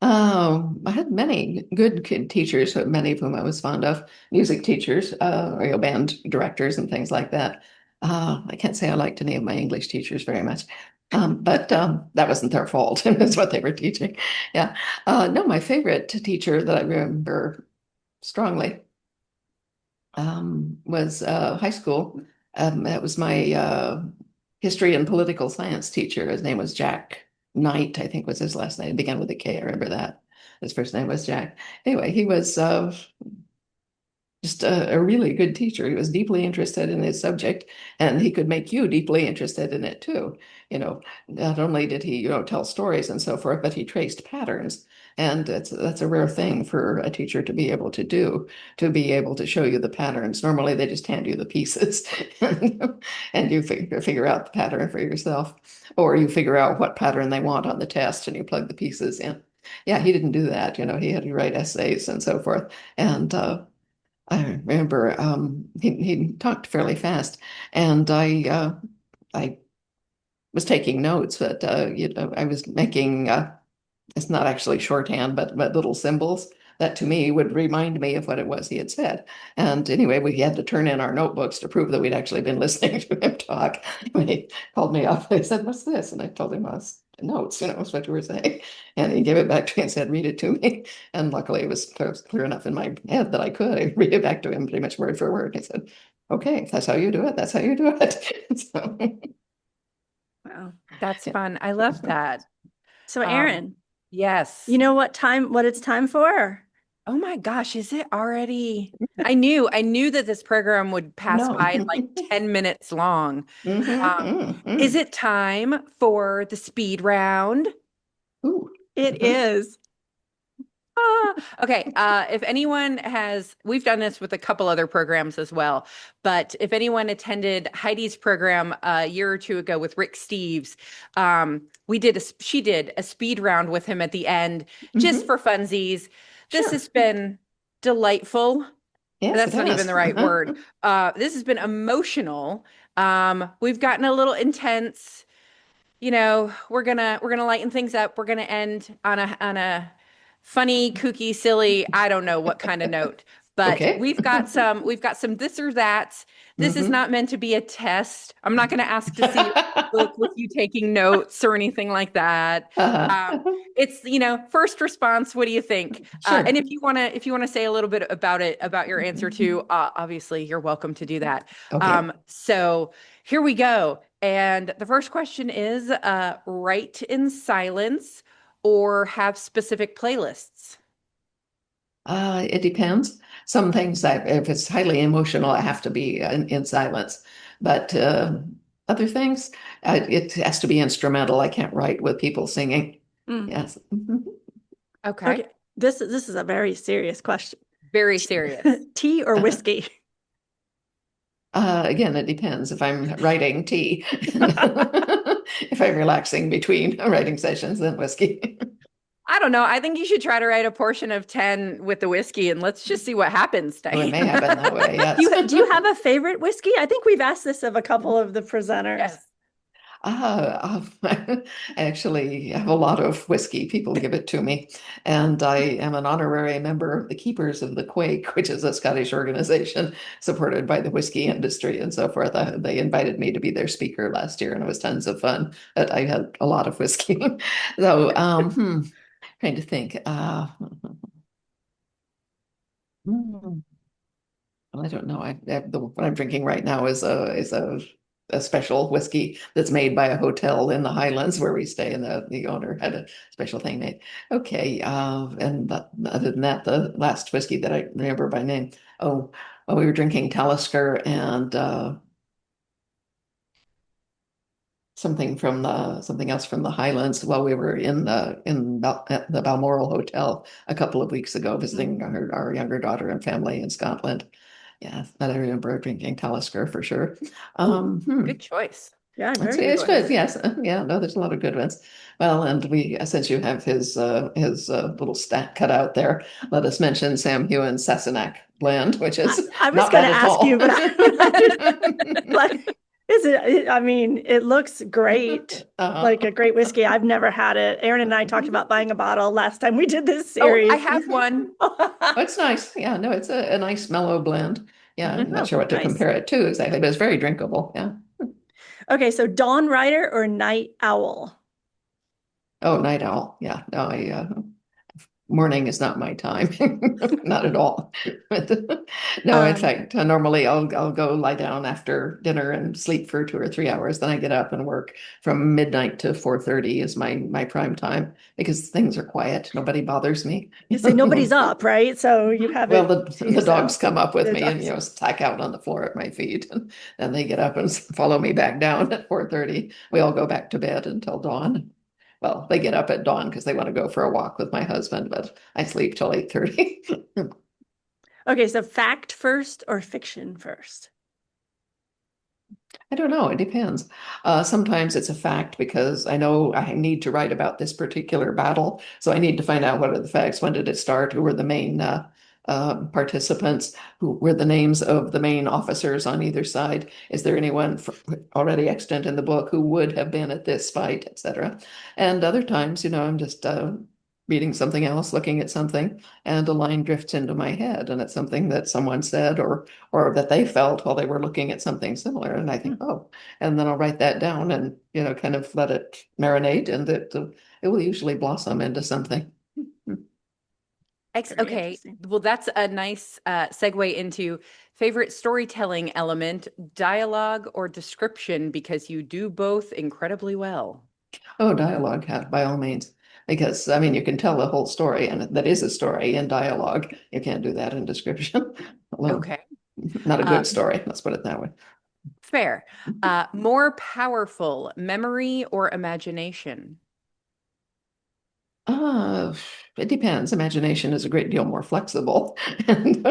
I had many good kid teachers, many of whom I was fond of, music teachers, band directors and things like that. I can't say I liked any of my English teachers very much, but that wasn't their fault. It's what they were teaching. Yeah. No, my favorite teacher that I remember strongly was high school. That was my history and political science teacher. His name was Jack Knight, I think was his last name. It began with a K. I remember that. His first name was Jack. Anyway, he was just a really good teacher. He was deeply interested in his subject, and he could make you deeply interested in it too. Not only did he, tell stories and so forth, but he traced patterns. And that's a rare thing for a teacher to be able to do, to be able to show you the patterns. Normally, they just hand you the pieces, and you figure out the pattern for yourself, or you figure out what pattern they want on the test, and you plug the pieces in. Yeah, he didn't do that. He had to write essays and so forth, and I remember he talked fairly fast, and I was taking notes, but I was making it's not actually shorthand, but little symbols that to me would remind me of what it was he had said. And anyway, we had to turn in our notebooks to prove that we'd actually been listening to him talk. When he called me up, he said, "What's this?" And I told him, notes, was what you were saying. And he gave it back to me and said, "Read it to me." And luckily it was clear enough in my head that I could read it back to him pretty much word for word. He said, "Okay, if that's how you do it. That's how you do it." So, Wow. That's fun. I love that. So Um, Erin, yes. you know what it's time for? Oh my gosh, is it already? I knew that this program would pass no. by in like 10 minutes long. Is Mhm. it time for the speed round? Ooh. It Mhm. is. Okay. If anyone we've done this with a couple other programs as well, but if anyone attended Heidi's program a year or two ago with Rick Steves, she did a speed round with him at the end just Mhm. for funsies. This has Sure. been delightful. Yes, it That's not even has. the right word. This has been emotional. We've gotten a little intense. We're gonna lighten things up. We're gonna end on a funny, kooky, silly, I don't know what kind of note. But Okay. we've got some this or that. This is Hmm. not meant to be a test. I'm not gonna ask to see your book with you taking notes or anything like that. Um, it's, first response. What do you think? And Sure. if you wanna say a little bit about it, about your answer too, obviously you're welcome to do that. Okay. So here we go. And the first question is write in silence or have specific playlists? It depends. Some things that if it's highly emotional, I have to be in silence. But other things, it has to be instrumental. I can't write with people singing. Mm. Yes. Okay. Okay. This is a very serious question. Very serious. Tea or whiskey? Again, it depends if I'm writing tea. If I'm relaxing between writing sessions, then whiskey. I don't know. I think you should try to write a portion of 10 with the whiskey and let's just see what happens, Oh, it Diane. may happen that way, yes. Do you have a favorite whiskey? I think we've asked this of a couple of the presenters. Yes. I actually have a lot of whiskey. People give it to me. And I am an honorary member of the Keepers of the Quake, which is a Scottish organization supported by the whiskey industry and so forth. They invited me to be their speaker last year, and it was tons of fun. But I had a lot of whiskey. So, trying to think. Hmm. Well, I don't know. What I'm drinking right now is a special whiskey that's made by a hotel in the Highlands where we stay, and the owner had a special thing made. Okay, other than that, the last whiskey that I remember by name. Oh, well, we were drinking Talisker and something else from the Highlands while we were at the Balmoral Hotel a couple of weeks ago visiting our younger daughter and family in Scotland. Yeah, that I remember drinking Talisker for sure. Good choice. Yeah, It's, very it's good. good. Yes. Yeah. No, there's a lot of good ones. Well, and since you have his little stack cut out there, let us mention Sam Hewen's Sassenach blend, which is I was not going bad to at ask all. you, but like, I mean, it looks great, like a great whiskey. I've never had it. Aaron and I talked about buying a bottle last time we did this Oh, series. I have one. Oh, it's nice. Yeah, no, it's a nice mellow blend. Yeah, I'm not Oh, sure what to nice. compare it to exactly, but it's very drinkable. Yeah. Okay, so dawn rider or night owl? Oh, night owl. Yeah. No, morning is not my time. Not at all. No, in fact, normally I'll go lie down after dinner and sleep for 2 or 3 hours. Then I get up and work from midnight to 4:30 is my prime time because things are quiet. Nobody bothers me. You say nobody's up, right? So you have Well, it to the dogs yourself. come up with The me and dogs. tack out on the floor at my feet, and then they get up and follow me back down at 4:30. We all go back to bed until dawn. Well, they get up at dawn because they want to go for a walk with my husband, but I sleep till 8:30. Okay, so fact first or fiction first? I don't know. It depends. Sometimes it's a fact because I know I need to write about this particular battle. So I need to find out what are the facts. When did it start? Who were the main participants? Who were the names of the main officers on either side? Is there anyone already extant in the book who would have been at this fight, etc.? And other times, I'm just reading something else, looking at something, and a line drifts into my head, and it's something that someone said or that they felt while they were looking at something similar. And I think, oh, and then I'll write that down and, kind of let it marinate, and it will usually blossom into something. Okay, well, that's a nice segue into favorite storytelling element, dialogue or description, because you do both incredibly well. Oh, dialogue, by all means. Because, I mean, you can tell the whole story, and that is a story in dialogue. You can't do that in description alone. Okay. Not a good story, let's put it that way. Fair. More powerful, memory or imagination? It depends. Imagination is a great deal more flexible, and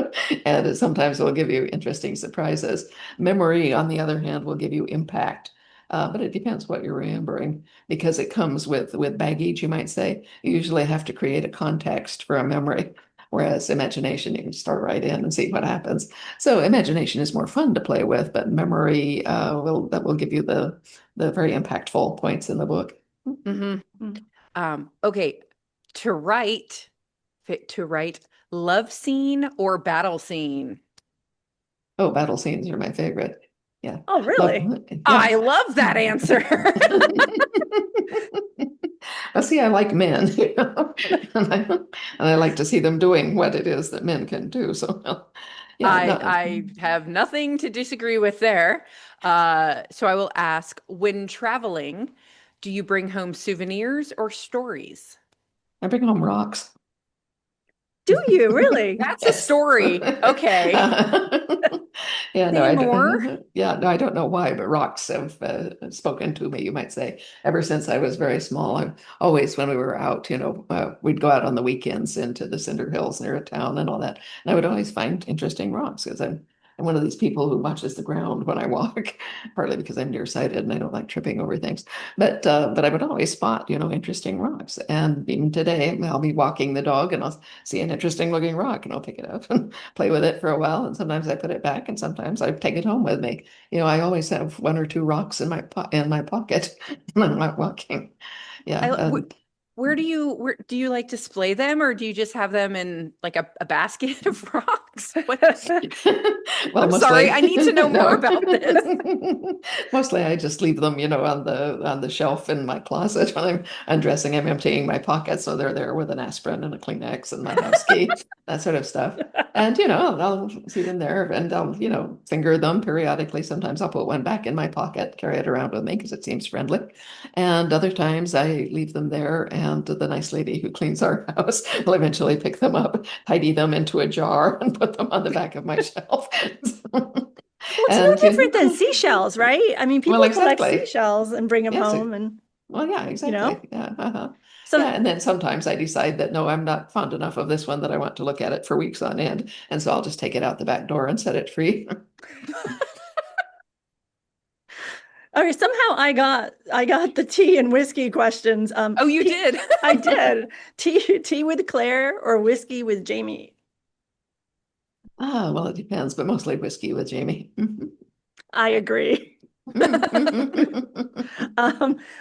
it sometimes will give you interesting surprises. Memory, on the other hand, will give you impact. But it depends what you're remembering because it comes with baggage, you might say. You usually have to create a context for a memory, whereas imagination, you can start right in and see what happens. So imagination is more fun to play with, but memory will give you the very impactful points in the book. Okay, to write love scene or battle scene? Oh, battle scenes are my favorite. Yeah. Oh, really? Yeah. I love that answer. Well, see, I like men, and I like to see them doing what it is that men can do. So Yeah, no. I have nothing to disagree with there. So I will ask, when traveling, do you bring home souvenirs or stories? I bring home rocks. Do you really? That's a Yes. story. Okay. Yeah, no, Say I more. don't, yeah, no, I don't know why, but rocks have spoken to me, you might say, ever since I was very small. I always, when we were out, we'd go out on the weekends into the Cinder Hills near a town and all that. And I would always find interesting rocks because I'm one of these people who watches the ground when I walk, partly because I'm nearsighted and I don't like tripping over things. But I would always spot, interesting rocks. And even today, I'll be walking the dog and I'll see an interesting looking rock and I'll pick it up and play with it for a while. And sometimes I put it back and sometimes I take it home with me. I always have one or two rocks in my pocket when I'm not walking. Yeah. I, where do you like display them, or do you just have them in like a basket of rocks? What? Well, I'm mostly sorry, I need to know more no. about this. Mostly I just leave them, on the shelf in my closet when I'm undressing. I'm emptying my pockets, so they're there with an aspirin and a Kleenex and my house key, that sort of stuff. And I'll see them there, and I'll finger them periodically. Sometimes I'll put one back in my pocket, carry it around with me because it seems friendly. And other times I leave them there, and the nice lady who cleans our house will eventually pick them up, tidy them into a jar, and put them on the back of my shelf. Well, it's no And different than seashells, right? I mean, well, people collect exactly. seashells and bring them Yes. home and, Well, yeah, you know, exactly. Yeah. Uh-huh. Yeah. some And then sometimes I decide that no, I'm not fond enough of this one that I want to look at it for weeks on end. And so I'll just take it out the back door and set it free. Okay, somehow I got the tea and whiskey questions. Oh, you did? I did. Tea with Claire or whiskey with Jamie? Ah, well, it depends, but mostly whiskey with Jamie. I agree.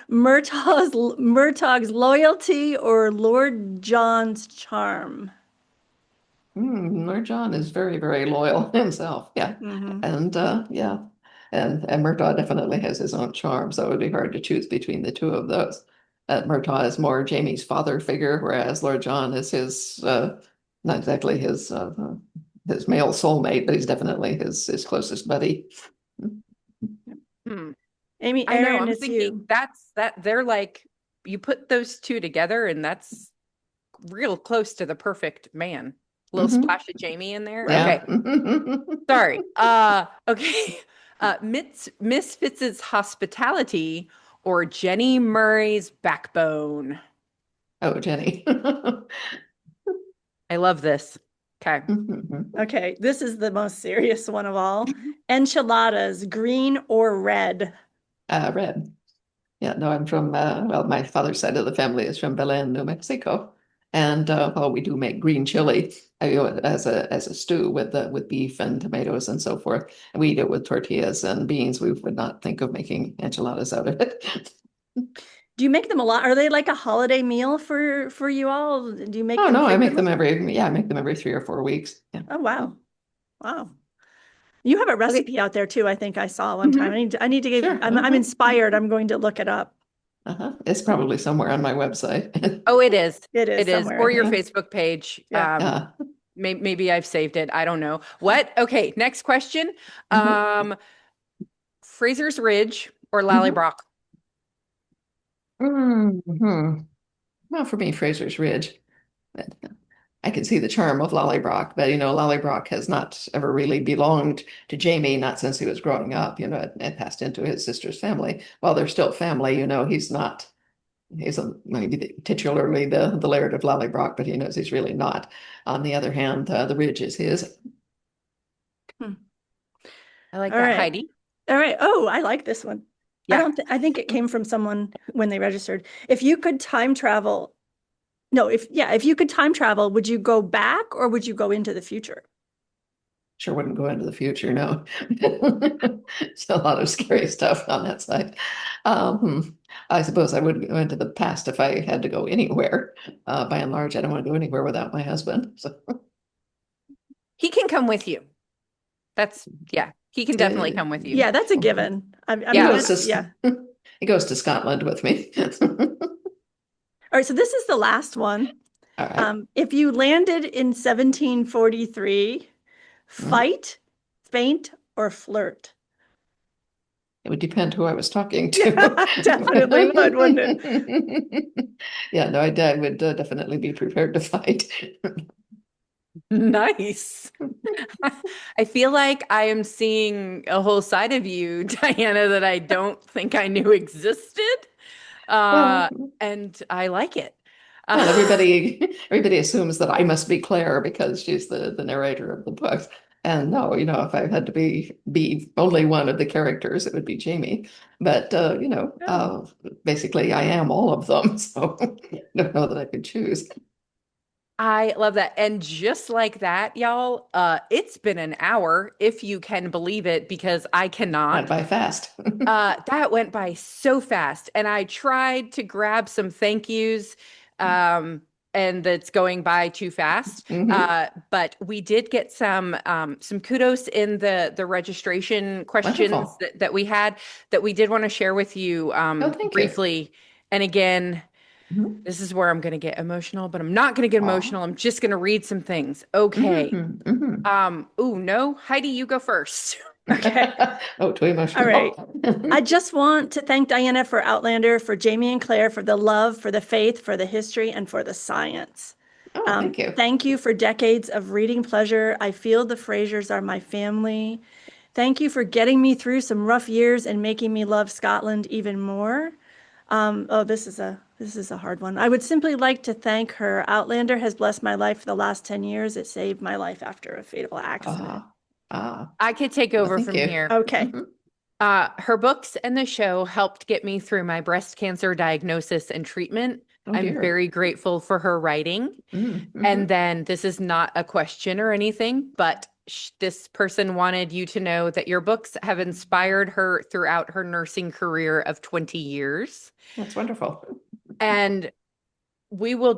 Murtaugh's loyalty or Lord John's charm? Lord John is very, very loyal himself. Yeah. Hmm. And yeah. And Murtaugh definitely has his own charm, so it would be hard to choose between the two of those. Murtaugh is more Jamie's father figure, whereas Lord John is his not exactly his male soulmate, but he's definitely his closest buddy. Hmm. Amy, I know. Aaron, I'm it's thinking you. that they're like, you put those two together and that's real close to the perfect man. Little Hmm. splash of Jamie in there. Yeah. Okay. Sorry. Okay. Miss Fitz's hospitality or Jenny Murray's backbone. Oh, Jenny. I love this. Okay. Okay, this is the most serious one of all. Enchiladas, green or red? Red. Yeah, no, I'm from, well, my father's side of the family is from Belen, New Mexico. And well, we do make green chili as a stew with beef and tomatoes and so forth. And we eat it with tortillas and beans. We would not think of making enchiladas out of it. Do you make them a lot? Are they like a holiday meal for you all? Do you make Oh them no, I make them frequently? I make them every 3 or 4 weeks. Yeah. Oh, wow. Wow. You have a Okay. recipe out there too, I think I saw one time. Mhm. I need to give, Sure. I'm inspired. I'm going to look it up. It's probably somewhere on my website. Oh, it is. It is It is. somewhere, I Or your think. Facebook page. Yeah. Maybe I've saved it. I don't know. What? Okay, next question. Mhm. Fraser's Ridge or Mhm. Lallybrock? Mhm. Well, for me, Fraser's Ridge. But I can see the charm of Lollybrock, but Lollybrock has not ever really belonged to Jamie, not since he was growing up. It passed into his sister's family. While they're still family, he's not. Maybe titularly the Laird of Lollybrock, but he knows he's really not. On the other hand, the ridge is his. Hmm. I like All that, right. Heidi. All right. Oh, I like this one. Yeah. I think it came from someone when they registered. If you could time travel, no, if you could time travel, would you go back or would you go into the future? Sure wouldn't go into the future, no. It's a lot of scary stuff on that side. I suppose I would go into the past if I had to go anywhere. By and large, I don't want to go anywhere without my husband. So, He can come with you. Yeah, he can definitely come with you. Yeah, that's a given. I he mean, Yeah. goes that's, yeah. to he goes to Scotland with me. All right, so this is the last one. All right. If you landed in 1743, fight, faint, or flirt? It would depend who I was talking to. Definitely would, wouldn't it? Yeah, no, I would definitely be prepared to fight. Nice. I feel like I am seeing a whole side of you, Diana, that I don't think I knew existed. Well, And I like it. well, everybody assumes that I must be Claire because she's the narrator of the books. And no, if I had to be only one of the characters, it would be Jamie. But basically I am all of them, so I don't know that I could choose. I love that. And just like that, y'all, it's been an hour, if you can believe it, because I Went cannot. by fast. That went by so fast. And I tried to grab some thank yous, and that's going by too fast. Mhm. But we did get some kudos in the registration questions Wonderful. that we had that we did want to share with you Oh, thank you. briefly. And again, Mhm. this is where I'm going to get emotional, but I'm not going to get Aw. emotional. I'm just going to read some things. Okay. Mhm, mhm. No, Heidi, you go first. Okay. Oh, too All right. emotional. I just want to thank Diana for Outlander, for Jamie and Claire, for the love, for the faith, for the history, and for the science. Oh, thank you. Thank you for decades of reading pleasure. I feel the Frasers are my family. Thank you for getting me through some rough years and making me love Scotland even more. This is a hard one. I would simply like to thank her. Outlander has blessed my life for the last 10 years. It saved my life after a fatal accident. Ah, ah. I could take Well, over thank from you. here. Okay. Mhm. Her books and the show helped get me through my breast cancer diagnosis and treatment. Oh I'm dear. very grateful for her writing. And Mhm. then this is not a question or anything, but this person wanted you to know that your books have inspired her throughout her nursing career of 20 years. That's wonderful. And we will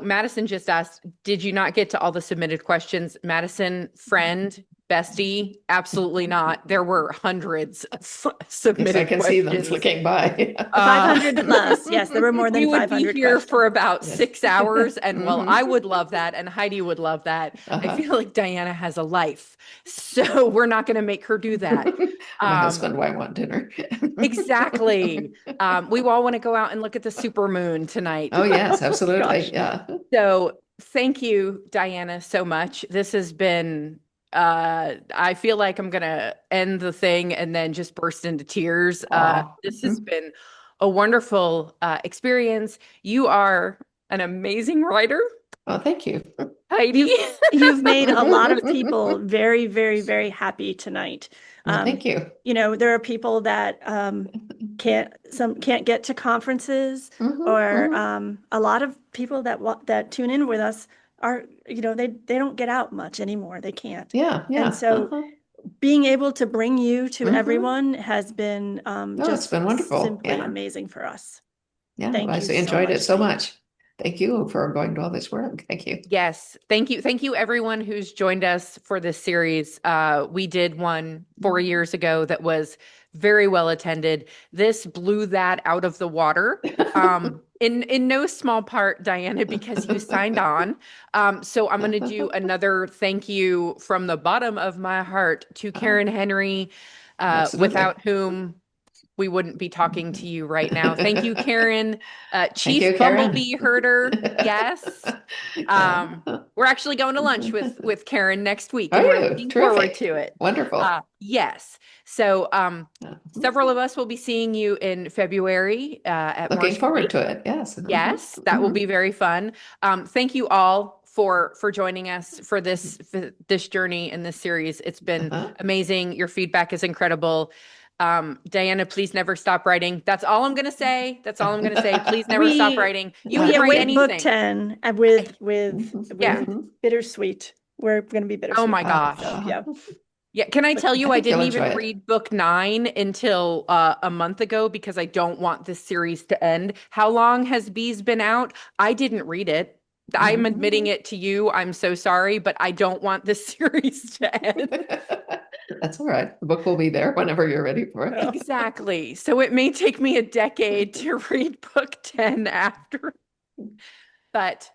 Madison just asked, did you not get to all the submitted questions? Madison, friend, bestie, absolutely not. There were hundreds of Yes, I submitted can see them questions. flicking by. 500 plus. Yes, there were more We than would be 500 here for questions. about Yes. 6 hours. And well, I Mhm. would love that. And Heidi would love that. I Uh-huh. feel like Diana has a life. So we're not going to make her do that. My Um, husband might want dinner. exactly. We all want to go out and look at the super moon tonight. Oh, yes, absolutely. Gosh. Yeah. So thank you, Diana, so much. This has been, I feel like I'm going to end the thing and then just burst into tears. Aw. This has been a wonderful experience. You are an amazing writer, Oh, thank you. Heidi. You've made a lot of people very, very, very happy tonight. Well, thank you. There are people that can't get to conferences, Mhm, or mhm. a lot of people that tune in with us are, they don't get out much anymore. They can't. Yeah, And yeah. so Uh-huh. being able to bring you to Mhm. everyone has been No, it's just been wonderful. simply Yeah. amazing for us. Yeah. Well, Thank I you so so enjoyed it much, so Diane. much. Thank you for going to all this work. Thank you. Yes, thank you. Thank you, everyone who's joined us for this series. We did one 4 years ago that was very well attended. This blew that out of the water. In no small part, Diana, because you signed on. So I'm going to do another thank you from the bottom of my heart to Karen Henry, Absolutely. without whom we wouldn't be talking to you right now. Thank you, Karen. Thank you, Chief Karen. Bumblebee Herder, yes. Yeah. We're actually going to lunch with Karen next week, Are and we're you? looking forward Terrific. to it. Wonderful. Yes. So Uh, several of us will be seeing you in February at Looking Marsh forward Point. to it. Yes. Yes, that will be very fun. Thank you all for joining us for this journey in this series. It's been Uh-huh. amazing. Your feedback is incredible. Diana, please never stop writing. That's all I'm going to say. That's all I'm going to say. Please never stop We writing. You we can write await book anything. 10 Yeah. with bittersweet. We're going to be Oh bittersweet my about it. gosh. So, yeah. Yeah. Can I tell I you, I think you'll didn't enjoy even it. read book 9 until a month ago because I don't want this series to end. How long has Bees been out? I didn't read it. I'm admitting Mhm. it to you. I'm so sorry, but I don't want this series to end. That's all right. The book will be there whenever you're ready for it. Well, Exactly. So it may take me a decade to read book 10 after, but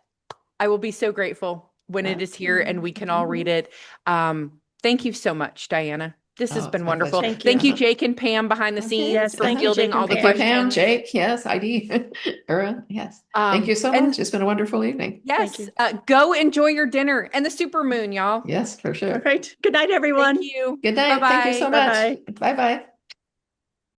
I will be so grateful when it is here and we can all read it. Thank you so much, Diana. This has Oh, been it's my wonderful. pleasure. Thank you, Uh-huh. Jake and Pam behind the Okay. scenes Yes, for thank you, fielding Jake all and the Thank you, Pam. Pam, questions. Jake, yes, Heidi, Erin, yes. Thank you so And much. It's been a wonderful evening. yes, you. go enjoy your dinner and the super moon, y'all. Yes, for All sure. right. Good night, everyone. Thank you. Good night. Thank you so Bye-bye. much. Bye-bye. Bye-bye.